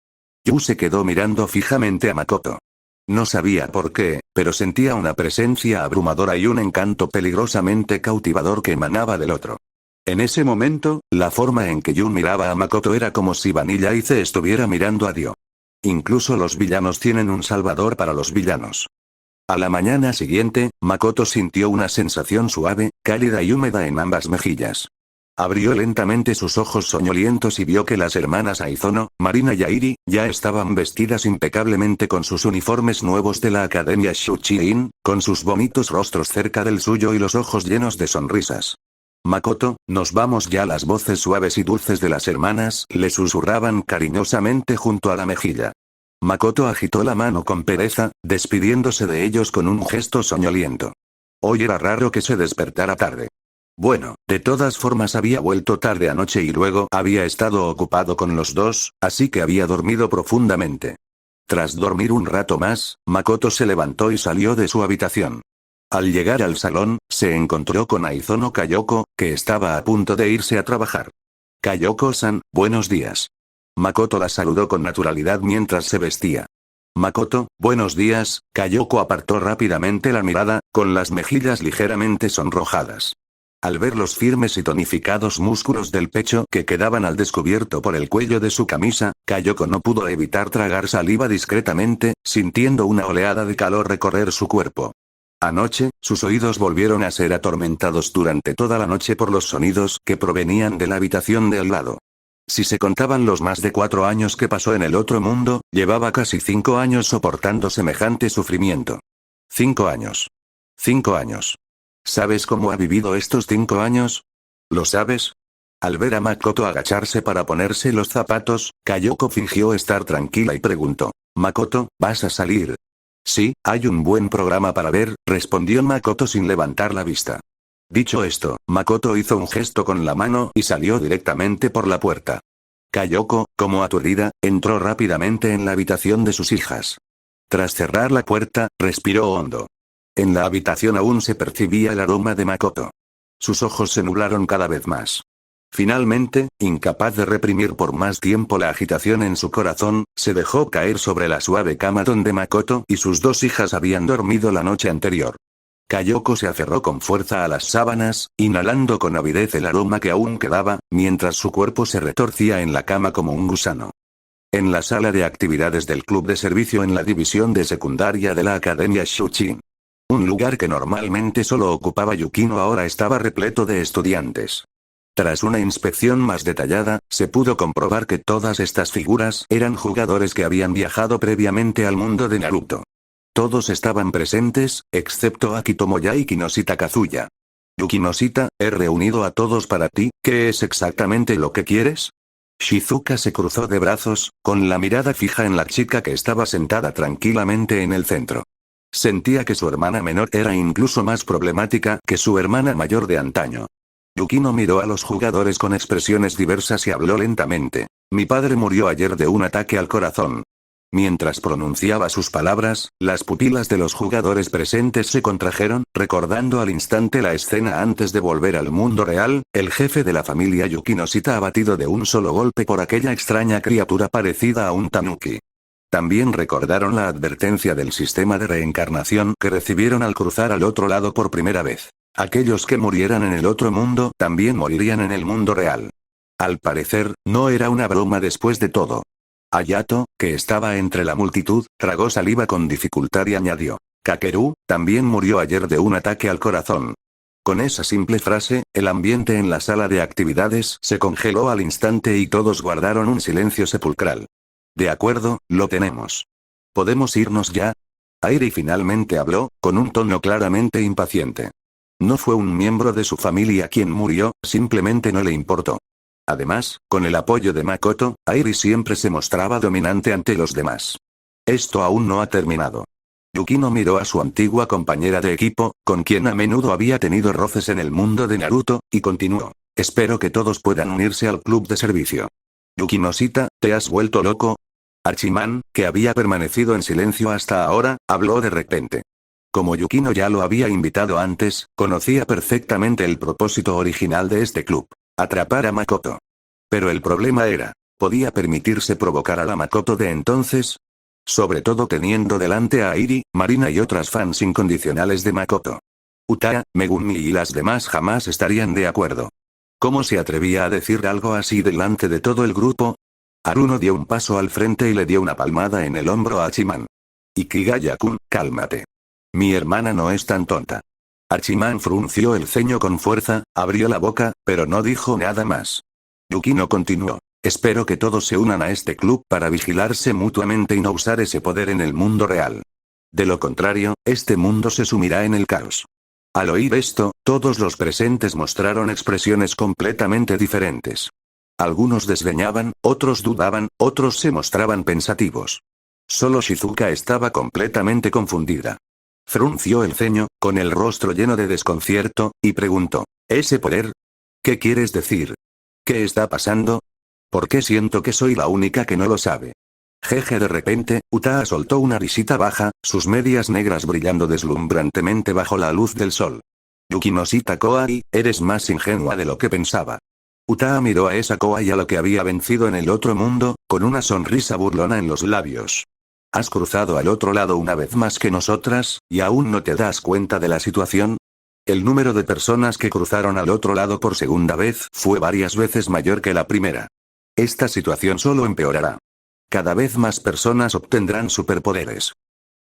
Yu se quedó mirando fijamente a Makoto. No sabía por qué, pero sentía una presencia abrumadora y un encanto peligrosamente cautivador que emanaba del otro. En ese momento, la forma en que Yu miraba a Makoto era como si Vanilla Ice estuviera mirando a Dio. Incluso los villanos tienen un salvador para los villanos. A la mañana siguiente, Makoto sintió una sensación suave, cálida y húmeda en ambas mejillas. Abrió lentamente sus ojos soñolientos y vio que las hermanas Aizono, Marina y Airi, ya estaban vestidas impecablemente con sus uniformes nuevos de la Academia Shuchiin, con sus bonitos rostros cerca del suyo y los ojos llenos de sonrisas. Makoto, nos vamos ya. Las voces suaves y dulces de las hermanas le susurraban cariñosamente junto a la mejilla. Makoto agitó la mano con pereza, despidiéndose de ellos con un gesto soñoliento. Hoy era raro que se despertara tarde. Bueno, de todas formas había vuelto tarde anoche y luego había estado ocupado con los dos, así que había dormido profundamente. Tras dormir un rato más, Makoto se levantó y salió de su habitación. Al llegar al salón, se encontró con Aizono Kayoko, que estaba a punto de irse a trabajar. Kayoko-san, buenos días. Makoto la saludó con naturalidad mientras se vestía. Makoto, buenos días. Kayoko apartó rápidamente la mirada, con las mejillas ligeramente sonrojadas. Al ver los firmes y tonificados músculos del pecho que quedaban al descubierto por el cuello de su camisa, Kayoko no pudo evitar tragar saliva discretamente, sintiendo una oleada de calor recorrer su cuerpo. Anoche, sus oídos volvieron a ser atormentados durante toda la noche por los sonidos que provenían de la habitación de al lado. Si se contaban los más de 4 años que pasó en el otro mundo, llevaba casi 5 años soportando semejante sufrimiento. 5 años. 5 años. ¿Sabes cómo ha vivido estos 5 años? ¿Lo sabes? Al ver a Makoto agacharse para ponerse los zapatos, Kayoko fingió estar tranquila y preguntó: «Makoto, ¿vas a salir?» «Sí, hay un buen programa para ver», respondió Makoto sin levantar la vista. Dicho esto, Makoto hizo un gesto con la mano y salió directamente por la puerta. Kayoko, como aturdida, entró rápidamente en la habitación de sus hijas. Tras cerrar la puerta, respiró hondo. En la habitación aún se percibía el aroma de Makoto. Sus ojos se nublaron cada vez más. Finalmente, incapaz de reprimir por más tiempo la agitación en su corazón, se dejó caer sobre la suave cama donde Makoto y sus 2 hijas habían dormido la noche anterior. Kayoko se aferró con fuerza a las sábanas, inhalando con avidez el aroma que aún quedaba, mientras su cuerpo se retorcía en la cama como un gusano. En la sala de actividades del club de servicio en la división de secundaria de la Academia Shuchi. Un lugar que normalmente solo ocupaba Yukino ahora estaba repleto de estudiantes. Tras una inspección más detallada, se pudo comprobar que todas estas figuras eran jugadores que habían viajado previamente al mundo de Naruto. Todos estaban presentes, excepto Akitomoya y Kinoshita Kazuya. «Yukinoshita, he reunido a todos para ti, ¿qué es exactamente lo que quieres?» Shizuka se cruzó de brazos, con la mirada fija en la chica que estaba sentada tranquilamente en el centro. Sentía que su hermana menor era incluso más problemática que su hermana mayor de antaño. Yukino miró a los jugadores con expresiones diversas y habló lentamente. «Mi padre murió ayer de un ataque al corazón». Mientras pronunciaba sus palabras, las pupilas de los jugadores presentes se contrajeron, recordando al instante la escena antes de volver al mundo real, el jefe de la familia Yukinoshita abatido de un solo golpe por aquella extraña criatura parecida a un tanuki. También recordaron la advertencia del sistema de reencarnación que recibieron al cruzar al otro lado por primera vez. Aquellos que murieran en el otro mundo también morirían en el mundo real. Al parecer, no era una broma después de todo. Hayato, que estaba entre la multitud, tragó saliva con dificultad y añadió: «Kakeru, también murió ayer de un ataque al corazón». Con esa simple frase, el ambiente en la sala de actividades se congeló al instante y todos guardaron un silencio sepulcral. «De acuerdo, lo tenemos. ¿Podemos irnos ya?» Airi finalmente habló, con un tono claramente impaciente. No fue un miembro de su familia quien murió, simplemente no le importó. Además, con el apoyo de Makoto, Airi siempre se mostraba dominante ante los demás. Esto aún no ha terminado. Yukino miró a su antigua compañera de equipo, con quien a menudo había tenido roces en el mundo de Naruto, y continuó: «Espero que todos puedan unirse al club de servicio». «Yukinoshita, ¿te has vuelto loco?» Archiman, que había permanecido en silencio hasta ahora, habló de repente. Como Yukino ya lo había invitado antes, conocía perfectamente el propósito original de este club: atrapar a Makoto. Pero el problema era, ¿podía permitirse provocar a la Makoto de entonces? Sobre todo teniendo delante a Airi, Marina y otras fans incondicionales de Makoto. Utaa, Megumi y las demás jamás estarían de acuerdo. ¿Cómo se atrevía a decir algo así delante de todo el grupo? Haruno dio un paso al frente y le dio una palmada en el hombro a Hachiman. «Ikigaya-kun, cálmate. Mi hermana no es tan tonta». Hachiman frunció el ceño con fuerza, abrió la boca, pero no dijo nada más. Yukino continuó: «Espero que todos se unan a este club para vigilarse mutuamente y no usar ese poder en el mundo real. De lo contrario, este mundo se sumirá en el caos». Al oír esto, todos los presentes mostraron expresiones completamente diferentes. Algunos desdeñaban, otros dudaban, otros se mostraban pensativos. Solo Shizuka estaba completamente confundida. Frunció el ceño, con el rostro lleno de desconcierto, y preguntó: «¿Ese poder? ¿Qué quieres decir? ¿Qué está pasando? ¿Por qué siento que soy la única que no lo sabe?» Jeje. De repente, Utaa soltó una risita baja, sus medias negras brillando deslumbrantemente bajo la luz del sol. «Yukinoshita Koai, eres más ingenua de lo que pensaba». Utaa miró a esa Koai a lo que había vencido en el otro mundo, con una sonrisa burlona en los labios. «¿Has cruzado al otro lado una vez más que nosotras, y aún no te das cuenta de la situación?» El número de personas que cruzaron al otro lado por segunda vez fue varias veces mayor que la primera. Esta situación solo empeorará. Cada vez más personas obtendrán superpoderes.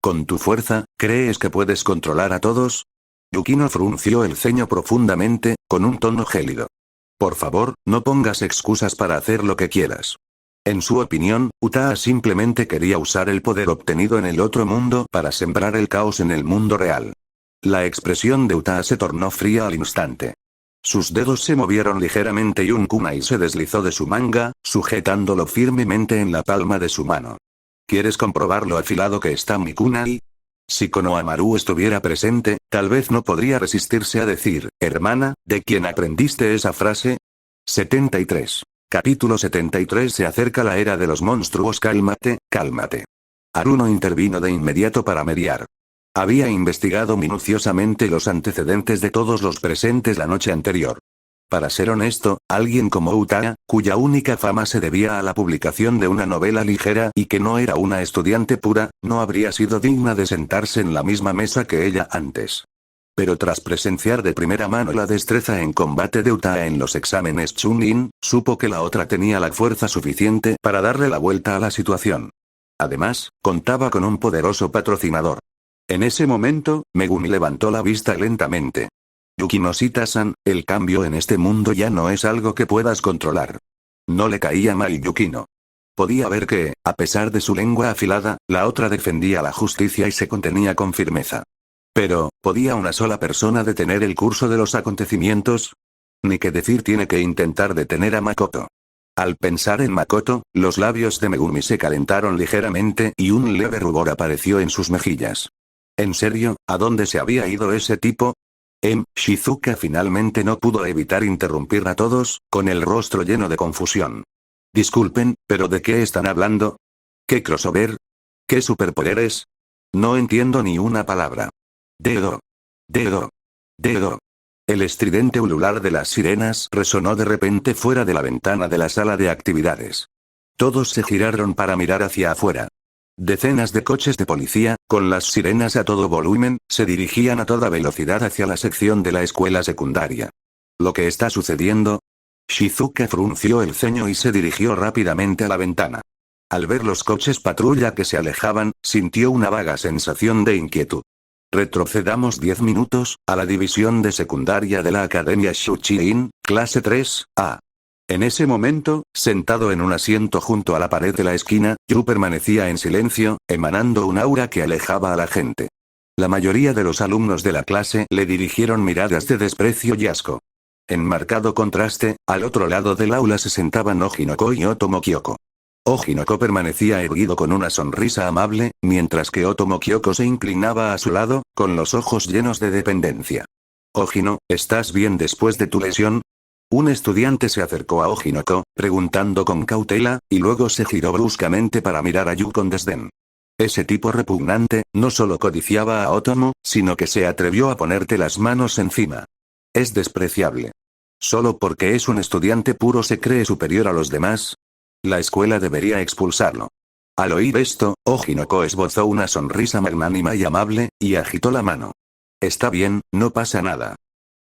¿Con tu fuerza, crees que puedes controlar a todos? Yukino frunció el ceño profundamente, con un tono gélido. Por favor, no pongas excusas para hacer lo que quieras. En su opinión, Utaa simplemente quería usar el poder obtenido en el otro mundo para sembrar el caos en el mundo real. La expresión de Utaa se tornó fría al instante. Sus dedos se movieron ligeramente y un kunai se deslizó de su manga, sujetándolo firmemente en la palma de su mano. ¿Quieres comprobar lo afilado que está mi kunai? Si Konohamaru estuviera presente, tal vez no podría resistirse a decir, hermana, ¿de quién aprendiste esa frase? 73. Capítulo 73. Se acerca la era de los monstruos. Cálmate, cálmate. Haruno intervino de inmediato para mediar. Había investigado minuciosamente los antecedentes de todos los presentes la noche anterior. Para ser honesto, alguien como Utaa, cuya única fama se debía a la publicación de una novela ligera y que no era una estudiante pura, no habría sido digna de sentarse en la misma mesa que ella antes. Pero tras presenciar de primera mano la destreza en combate de Utaa en los exámenes Chunin, supo que la otra tenía la fuerza suficiente para darle la vuelta a la situación. Además, contaba con un poderoso patrocinador. En ese momento, Megumi levantó la vista lentamente. Yukino Shita-san, el cambio en este mundo ya no es algo que puedas controlar. No le caía mal Yukino. Podía ver que, a pesar de su lengua afilada, la otra defendía la justicia y se contenía con firmeza. Pero, ¿podía una sola persona detener el curso de los acontecimientos? Ni que decir tiene que intentar detener a Makoto. Al pensar en Makoto, los labios de Megumi se calentaron ligeramente y un leve rubor apareció en sus mejillas. ¿En serio? ¿A dónde se había ido ese tipo? Shizuka finalmente no pudo evitar interrumpir a todos, con el rostro lleno de confusión. Disculpen, ¿pero de qué están hablando? ¿Qué crossover? ¿Qué superpoderes? No entiendo ni una palabra. Dedo. Dedo. Dedo. El estridente ulular de las sirenas resonó de repente fuera de la ventana de la sala de actividades. Todos se giraron para mirar hacia afuera. Decenas de coches de policía, con las sirenas a todo volumen, se dirigían a toda velocidad hacia la sección de la escuela secundaria. ¿Lo que está sucediendo? Shizuka frunció el ceño y se dirigió rápidamente a la ventana. Al ver los coches patrulla que se alejaban, sintió una vaga sensación de inquietud. Retrocedamos 10 minutos, a la división de secundaria de la Academia Shuchiin, clase 3A. En ese momento, sentado en un asiento junto a la pared de la esquina, Yu permanecía en silencio, emanando un aura que alejaba a la gente. La mayoría de los alumnos de la clase le dirigieron miradas de desprecio y asco. En marcado contraste, al otro lado del aula se sentaban Ojinoko y Otomo Kyoko. Ojinoko permanecía erguido con una sonrisa amable, mientras que Otomo Kyoko se inclinaba a su lado, con los ojos llenos de dependencia. Ojino, ¿estás bien después de tu lesión? Un estudiante se acercó a Ojinoko, preguntando con cautela, y luego se giró bruscamente para mirar a Yu con desdén. Ese tipo repugnante, no solo codiciaba a Otomo, sino que se atrevió a ponerte las manos encima. Es despreciable. ¿Solo porque es un estudiante puro se cree superior a los demás? La escuela debería expulsarlo. Al oír esto, Ojinoko esbozó una sonrisa magnánima y amable, y agitó la mano. Está bien, no pasa nada.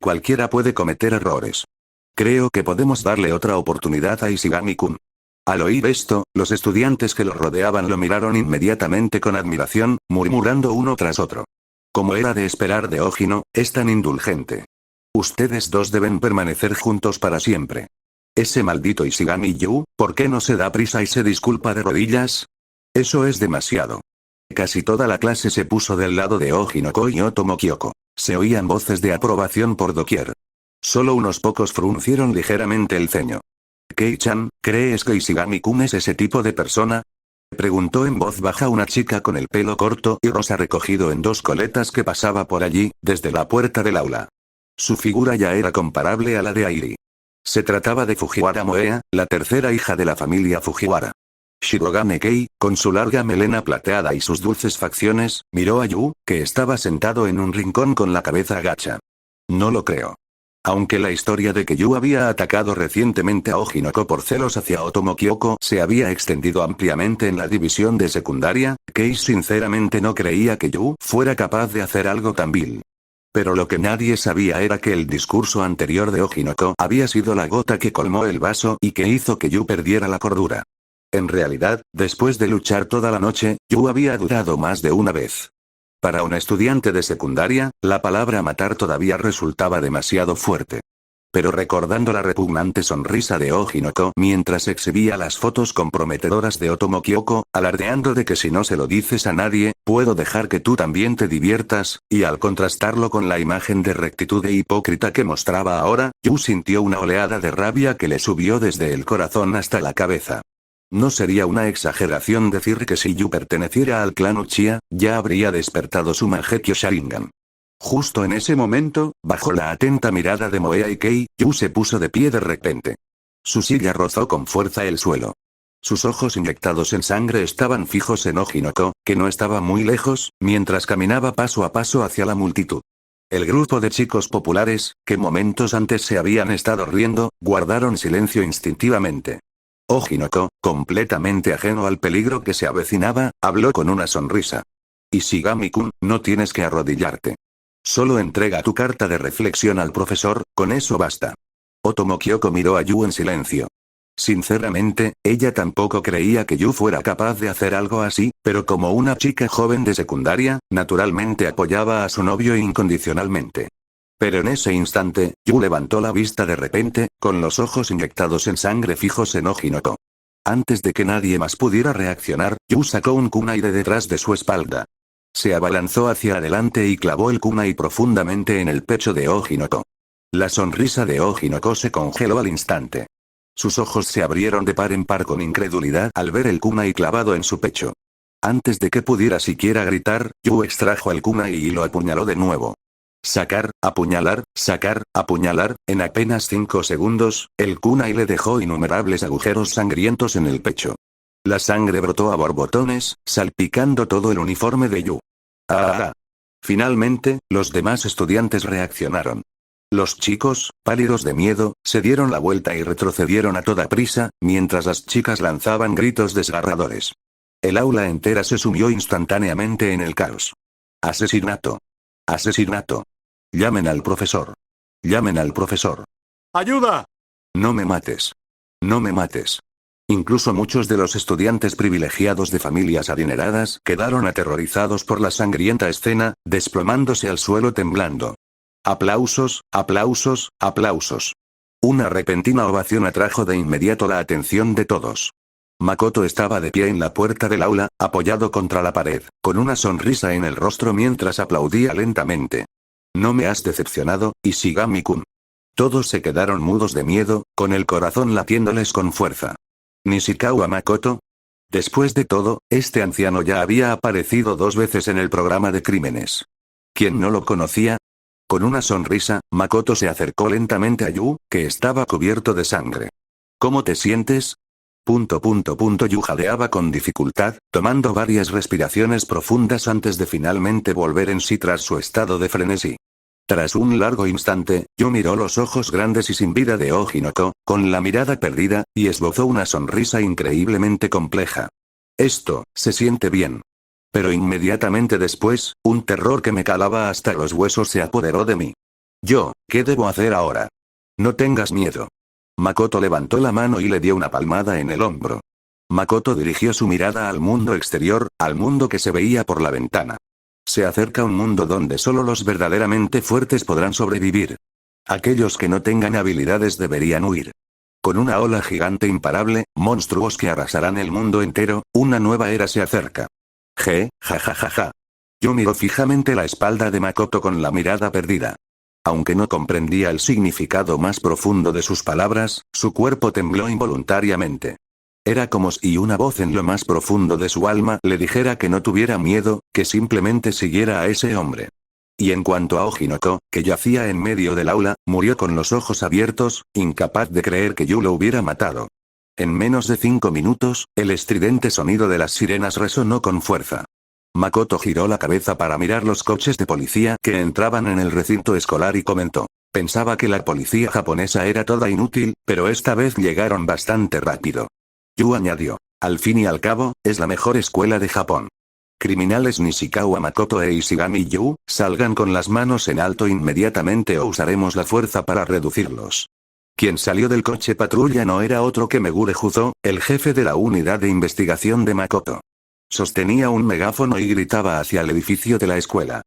Cualquiera puede cometer errores. Creo que podemos darle otra oportunidad a Ishigami-kun. Al oír esto, los estudiantes que lo rodeaban lo miraron inmediatamente con admiración, murmurando uno tras otro. Como era de esperar de Ojino, es tan indulgente. Ustedes dos deben permanecer juntos para siempre. Ese maldito Ishigami-yu, ¿por qué no se da prisa y se disculpa de rodillas? Eso es demasiado. Casi toda la clase se puso del lado de Ojinoko y Otomo Kyoko. Se oían voces de aprobación por doquier. Solo unos pocos fruncieron ligeramente el ceño. Kei-chan, ¿crees que Ishigami-kun es ese tipo de persona? Preguntó en voz baja una chica con el pelo corto y rosa recogido en dos coletas que pasaba por allí, desde la puerta del aula. Su figura ya era comparable a la de Airi. Se trataba de Fujiwara Moea, la tercera hija de la familia Fujiwara. Shirogane Kei, con su larga melena plateada y sus dulces facciones, miró a Yu, que estaba sentado en un rincón con la cabeza agacha. No lo creo. Aunque la historia de que Yu había atacado recientemente a Ojinoko por celos hacia Otomo Kyoko se había extendido ampliamente en la división de secundaria, Kei sinceramente no creía que Yu fuera capaz de hacer algo tan vil. Pero lo que nadie sabía era que el discurso anterior de Ojinoko había sido la gota que colmó el vaso y que hizo que Yu perdiera la cordura. En realidad, después de luchar toda la noche, Yu había dudado más de una vez. Para un estudiante de secundaria, la palabra matar todavía resultaba demasiado fuerte. Pero recordando la repugnante sonrisa de Ojinoko mientras exhibía las fotos comprometedoras de Otomo Kyoko, alardeando de que si no se lo dices a nadie, puedo dejar que tú también te diviertas, y al contrastarlo con la imagen de rectitud e hipócrita que mostraba ahora, Yu sintió una oleada de rabia que le subió desde el corazón hasta la cabeza. No sería una exageración decir que si Yu perteneciera al clan Uchiha, ya habría despertado su Mangekyo Sharingan. Justo en ese momento, bajo la atenta mirada de Moe Ikei, Yu se puso de pie de repente. Su silla rozó con fuerza el suelo. Sus ojos inyectados en sangre estaban fijos en Ojinoko, que no estaba muy lejos, mientras caminaba paso a paso hacia la multitud. El grupo de chicos populares, que momentos antes se habían estado riendo, guardaron silencio instintivamente. Ojinoko, completamente ajeno al peligro que se avecinaba, habló con una sonrisa. Ishigami-kun, no tienes que arrodillarte. Solo entrega tu carta de reflexión al profesor, con eso basta. Otomo Kyoko miró a Yu en silencio. Sinceramente, ella tampoco creía que Yu fuera capaz de hacer algo así, pero como una chica joven de secundaria, naturalmente apoyaba a su novio incondicionalmente. Pero en ese instante, Yu levantó la vista de repente, con los ojos inyectados en sangre fijos en Ojinoko. Antes de que nadie más pudiera reaccionar, Yu sacó un kunai de detrás de su espalda. Se abalanzó hacia adelante y clavó el kunai profundamente en el pecho de Ojinoko. La sonrisa de Ojinoko se congeló al instante. Sus ojos se abrieron de par en par con incredulidad al ver el kunai clavado en su pecho. Antes de que pudiera siquiera gritar, Yu extrajo el kunai y lo apuñaló de nuevo. Sacar, apuñalar, en apenas 5 segundos, el kunai le dejó innumerables agujeros sangrientos en el pecho. La sangre brotó a borbotones, salpicando todo el uniforme de Yu. ¡Ah! Finalmente, los demás estudiantes reaccionaron. Los chicos, pálidos de miedo, se dieron la vuelta y retrocedieron a toda prisa, mientras las chicas lanzaban gritos desgarradores. El aula entera se sumió instantáneamente en el caos. ¡Asesinato! ¡Asesinato! ¡Llamen al profesor! ¡Llamen al profesor! ¡Ayuda! ¡No me mates! ¡No me mates! Incluso muchos de los estudiantes privilegiados de familias adineradas quedaron aterrorizados por la sangrienta escena, desplomándose al suelo temblando. Aplausos, aplausos, aplausos. Una repentina ovación atrajo de inmediato la atención de todos. Makoto estaba de pie en la puerta del aula, apoyado contra la pared, con una sonrisa en el rostro mientras aplaudía lentamente. No me has decepcionado, Ishigami-kun. Todos se quedaron mudos de miedo, con el corazón latiéndoles con fuerza. ¿Nishikawa Makoto? Después de todo, este anciano ya había aparecido 2 veces en el programa de crímenes. ¿Quién no lo conocía? Con una sonrisa, Makoto se acercó lentamente a Yu, que estaba cubierto de sangre. ¿Cómo te sientes? Yu jadeaba con dificultad, tomando varias respiraciones profundas antes de finalmente volver en sí tras su estado de frenesí. Tras un largo instante, Yu miró los ojos grandes y sin vida de Ojinoko, con la mirada perdida, y esbozó una sonrisa increíblemente compleja. Esto, se siente bien. Pero inmediatamente después, un terror que me calaba hasta los huesos se apoderó de mí. ¿Qué debo hacer ahora? No tengas miedo. Makoto levantó la mano y le dio una palmada en el hombro. Makoto dirigió su mirada al mundo exterior, al mundo que se veía por la ventana. Se acerca un mundo donde solo los verdaderamente fuertes podrán sobrevivir. Aquellos que no tengan habilidades deberían huir. Con una ola gigante imparable, monstruos que arrasarán el mundo entero, una nueva era se acerca. Ja. Yu miró fijamente la espalda de Makoto con la mirada perdida. Aunque no comprendía el significado más profundo de sus palabras, su cuerpo tembló involuntariamente. Era como si una voz en lo más profundo de su alma le dijera que no tuviera miedo, que simplemente siguiera a ese hombre. Y en cuanto a Ojinoko, que yacía en medio del aula, murió con los ojos abiertos, incapaz de creer que Yu lo hubiera matado. En menos de 5 minutos, el estridente sonido de las sirenas resonó con fuerza. Makoto giró la cabeza para mirar los coches de policía que entraban en el recinto escolar y comentó. Pensaba que la policía japonesa era toda inútil, pero esta vez llegaron bastante rápido. Yu añadió. Al fin y al cabo, es la mejor escuela de Japón. Criminales Nishikawa Makoto e Ishigami Yu, salgan con las manos en alto inmediatamente o usaremos la fuerza para reducirlos. Quien salió del coche patrulla no era otro que Megure Juzo, el jefe de la unidad de investigación de Makoto. Sostenía un megáfono y gritaba hacia el edificio de la escuela.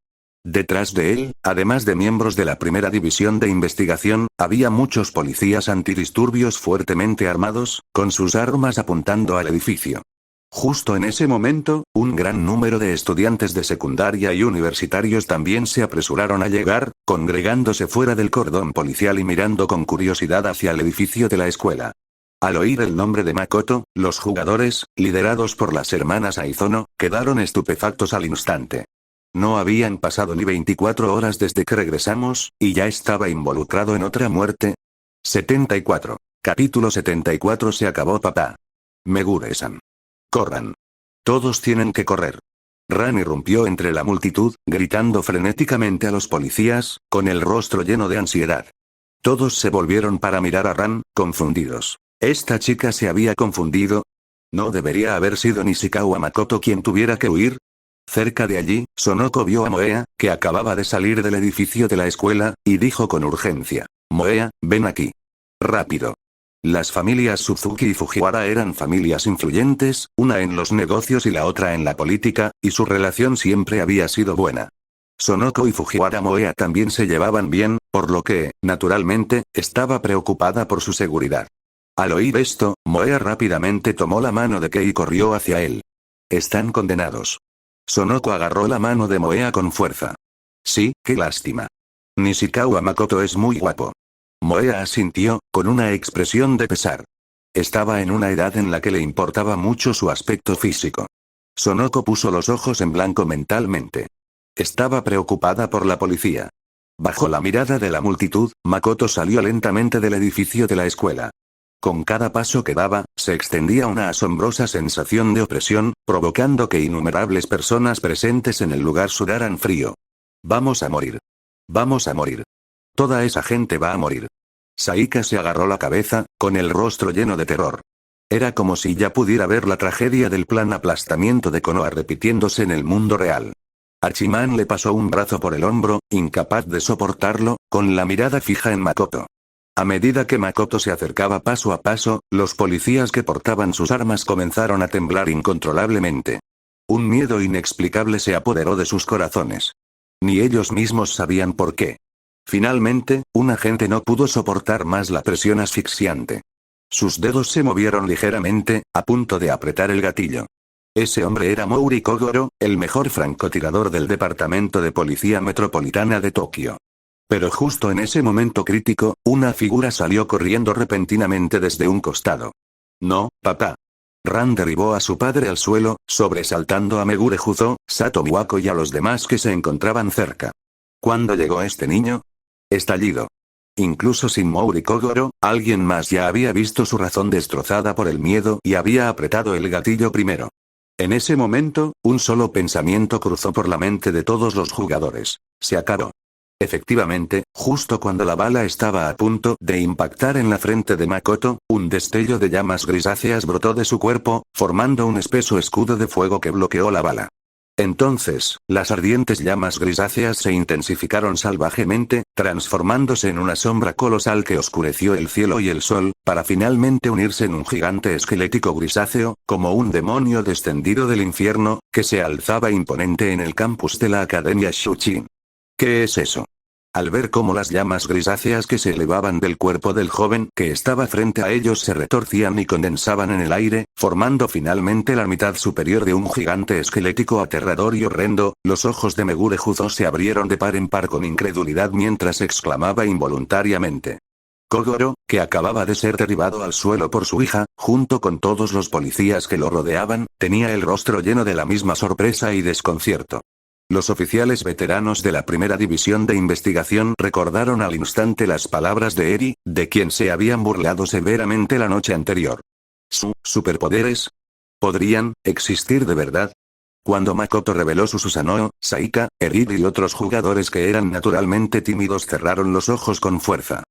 Detrás de él, además de miembros de la primera división de investigación, había muchos policías antidisturbios fuertemente armados, con sus armas apuntando al edificio. Justo en ese momento, un gran número de estudiantes de secundaria y universitarios también se apresuraron a llegar, congregándose fuera del cordón policial y mirando con curiosidad hacia el edificio de la escuela. Al oír el nombre de Makoto, los jugadores, liderados por las hermanas Aizono, quedaron estupefactos al instante. No habían pasado ni 24 horas desde que regresamos, y ya estaba involucrado en otra muerte. 74. Capítulo 74. Se acabó papá. Megure-san. Corran. Todos tienen que correr. Ran irrumpió entre la multitud, gritando frenéticamente a los policías, con el rostro lleno de ansiedad. Todos se volvieron para mirar a Ran, confundidos. ¿Esta chica se había confundido? ¿No debería haber sido Nishikawa Makoto quien tuviera que huir? Cerca de allí, Sonoko vio a Moea, que acababa de salir del edificio de la escuela, y dijo con urgencia: Moea, ven aquí. Rápido. Las familias Suzuki y Fujiwara eran familias influyentes, una en los negocios y la otra en la política, y su relación siempre había sido buena. Sonoko y Fujiwara Moea también se llevaban bien, por lo que, naturalmente, estaba preocupada por su seguridad. Al oír esto, Moea rápidamente tomó la mano de Kei y corrió hacia él. Están condenados. Sonoko agarró la mano de Moea con fuerza. Sí, qué lástima. Nishikawa Makoto es muy guapo. Moea asintió, con una expresión de pesar. Estaba en una edad en la que le importaba mucho su aspecto físico. Sonoko puso los ojos en blanco mentalmente. Estaba preocupada por la policía. Bajo la mirada de la multitud, Makoto salió lentamente del edificio de la escuela. Con cada paso que daba, se extendía una asombrosa sensación de opresión, provocando que innumerables personas presentes en el lugar sudaran frío. Vamos a morir. Vamos a morir. Toda esa gente va a morir. Saika se agarró la cabeza, con el rostro lleno de terror. Era como si ya pudiera ver la tragedia del plan aplastamiento de Konoha repitiéndose en el mundo real. Hachiman le pasó un brazo por el hombro, incapaz de soportarlo, con la mirada fija en Makoto. A medida que Makoto se acercaba paso a paso, los policías que portaban sus armas comenzaron a temblar incontrolablemente. Un miedo inexplicable se apoderó de sus corazones. Ni ellos mismos sabían por qué. Finalmente, un agente no pudo soportar más la presión asfixiante. Sus dedos se movieron ligeramente, a punto de apretar el gatillo. Ese hombre era Mouri Kogoro, el mejor francotirador del Departamento de Policía Metropolitana de Tokio. Pero justo en ese momento crítico, una figura salió corriendo repentinamente desde un costado. No, papá. Ran derribó a su padre al suelo, sobresaltando a Megure Juzo, Sato Miwako y a los demás que se encontraban cerca. ¿Cuándo llegó este niño? Estallido. Incluso sin Mouri Kogoro, alguien más ya había visto su razón destrozada por el miedo y había apretado el gatillo primero. En ese momento, un solo pensamiento cruzó por la mente de todos los jugadores. Se acabó. Efectivamente, justo cuando la bala estaba a punto de impactar en la frente de Makoto, un destello de llamas grisáceas brotó de su cuerpo, formando un espeso escudo de fuego que bloqueó la bala. Entonces, las ardientes llamas grisáceas se intensificaron salvajemente, transformándose en una sombra colosal que oscureció el cielo y el sol, para finalmente unirse en un gigante esquelético grisáceo, como un demonio descendido del infierno, que se alzaba imponente en el campus de la Academia Shuchi. ¿Qué es eso? Al ver cómo las llamas grisáceas que se elevaban del cuerpo del joven que estaba frente a ellos se retorcían y condensaban en el aire, formando finalmente la mitad superior de un gigante esquelético aterrador y horrendo, los ojos de Megure Juzo se abrieron de par en par con incredulidad mientras exclamaba involuntariamente. Kogoro, que acababa de ser derribado al suelo por su hija, junto con todos los policías que lo rodeaban, tenía el rostro lleno de la misma sorpresa y desconcierto. Los oficiales veteranos de la primera división de investigación recordaron al instante las palabras de Eri, de quien se habían burlado severamente la noche anterior. ¿Superpoderes? ¿Podrían existir de verdad? Cuando Makoto reveló su Susanoo, Saika, Eri y otros jugadores que eran naturalmente tímidos cerraron los ojos con fuerza.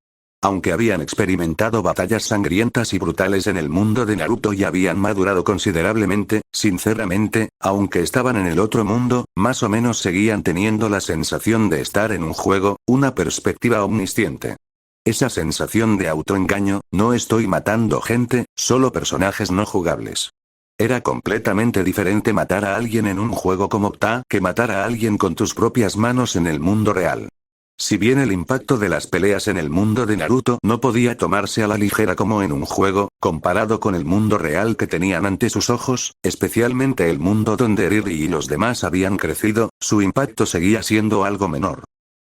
Aunque habían experimentado batallas sangrientas y brutales en el mundo de Naruto y habían madurado considerablemente, sinceramente, aunque estaban en el otro mundo, más o menos seguían teniendo la sensación de estar en un juego, una perspectiva omnisciente. Esa sensación de autoengaño, no estoy matando gente, solo personajes no jugables. Era completamente diferente matar a alguien en un juego como PTA que matar a alguien con tus propias manos en el mundo real. Si bien el impacto de las peleas en el mundo de Naruto no podía tomarse a la ligera como en un juego, comparado con el mundo real que tenían ante sus ojos, especialmente el mundo donde Riri y los demás habían crecido, su impacto seguía siendo algo menor.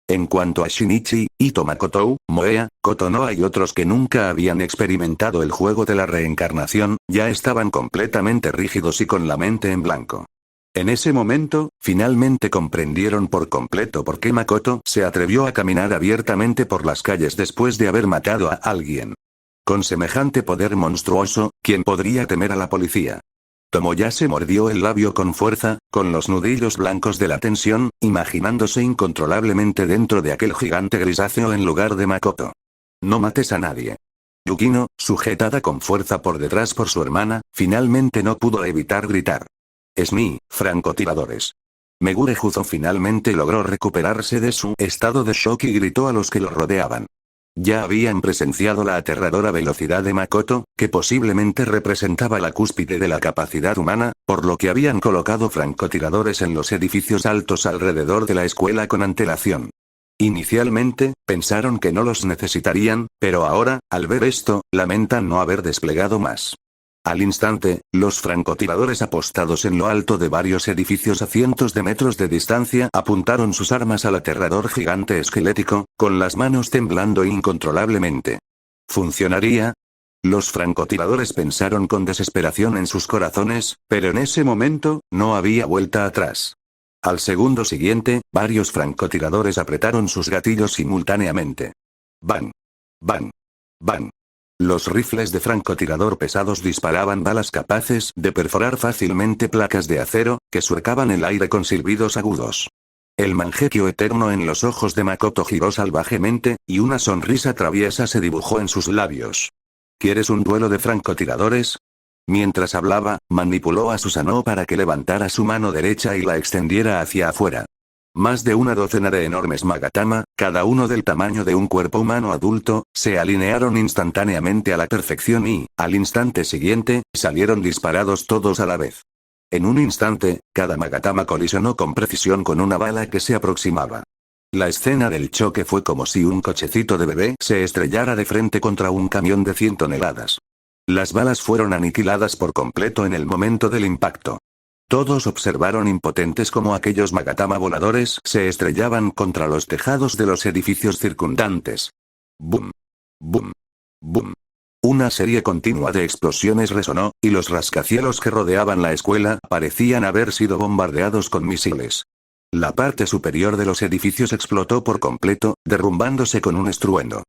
En cuanto a Shinichi, Ito Makoto, Moea, Kotonoha y otros que nunca habían experimentado el juego de la reencarnación, ya estaban completamente rígidos y con la mente en blanco. En ese momento, finalmente comprendieron por completo por qué Makoto se atrevió a caminar abiertamente por las calles después de haber matado a alguien. Con semejante poder monstruoso, ¿quién podría temer a la policía? Tomoya se mordió el labio con fuerza, con los nudillos blancos de la tensión, imaginándose incontrolablemente dentro de aquel gigante grisáceo en lugar de Makoto. No mates a nadie. Yukino, sujetada con fuerza por detrás por su hermana, finalmente no pudo evitar gritar. Es mi, francotiradores. Megure Juzo finalmente logró recuperarse de su estado de shock y gritó a los que lo rodeaban. Ya habían presenciado la aterradora velocidad de Makoto, que posiblemente representaba la cúspide de la capacidad humana, por lo que habían colocado francotiradores en los edificios altos alrededor de la escuela con antelación. Inicialmente, pensaron que no los necesitarían, pero ahora, al ver esto, lamentan no haber desplegado más. Al instante, los francotiradores apostados en lo alto de varios edificios a cientos de metros de distancia apuntaron sus armas al aterrador gigante esquelético, con las manos temblando incontrolablemente. ¿Funcionaría? Los francotiradores pensaron con desesperación en sus corazones, pero en ese momento, no había vuelta atrás. Al segundo siguiente, varios francotiradores apretaron sus gatillos simultáneamente. ¡Bang! ¡Bang! ¡Bang! Los rifles de francotirador pesados disparaban balas capaces de perforar fácilmente placas de acero, que surcaban el aire con silbidos agudos. El mangequio eterno en los ojos de Makoto giró salvajemente, y una sonrisa traviesa se dibujó en sus labios. ¿Quieres un duelo de francotiradores? Mientras hablaba, manipuló a Susanoo para que levantara su mano derecha y la extendiera hacia afuera. Más de una docena de enormes magatama, cada uno del tamaño de un cuerpo humano adulto, se alinearon instantáneamente a la perfección y, al instante siguiente, salieron disparados todos a la vez. En un instante, cada magatama colisionó con precisión con una bala que se aproximaba. La escena del choque fue como si un cochecito de bebé se estrellara de frente contra un camión de 100 toneladas. Las balas fueron aniquiladas por completo en el momento del impacto. Todos observaron impotentes como aquellos magatama voladores se estrellaban contra los tejados de los edificios circundantes. ¡Bum! ¡Bum! ¡Bum! Una serie continua de explosiones resonó, y los rascacielos que rodeaban la escuela parecían haber sido bombardeados con misiles. La parte superior de los edificios explotó por completo, derrumbándose con un estruendo.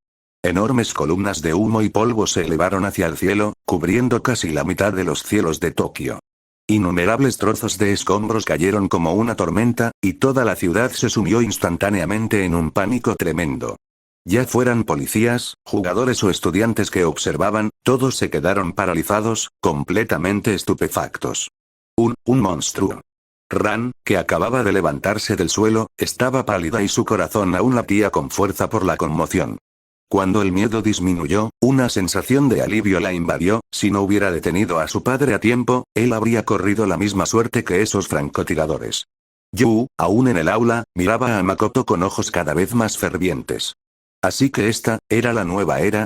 Enormes columnas de humo y polvo se elevaron hacia el cielo, cubriendo casi la mitad de los cielos de Tokio. Innumerables trozos de escombros cayeron como una tormenta, y toda la ciudad se sumió instantáneamente en un pánico tremendo. Ya fueran policías, jugadores o estudiantes que observaban, todos se quedaron paralizados, completamente estupefactos. Un monstruo. Ran, que acababa de levantarse del suelo, estaba pálida y su corazón aún latía con fuerza por la conmoción. Cuando el miedo disminuyó, una sensación de alivio la invadió. Si no hubiera detenido a su padre a tiempo, él habría corrido la misma suerte que esos francotiradores. Yu, aún en el aula, miraba a Makoto con ojos cada vez más fervientes. Así que esta, era la nueva era,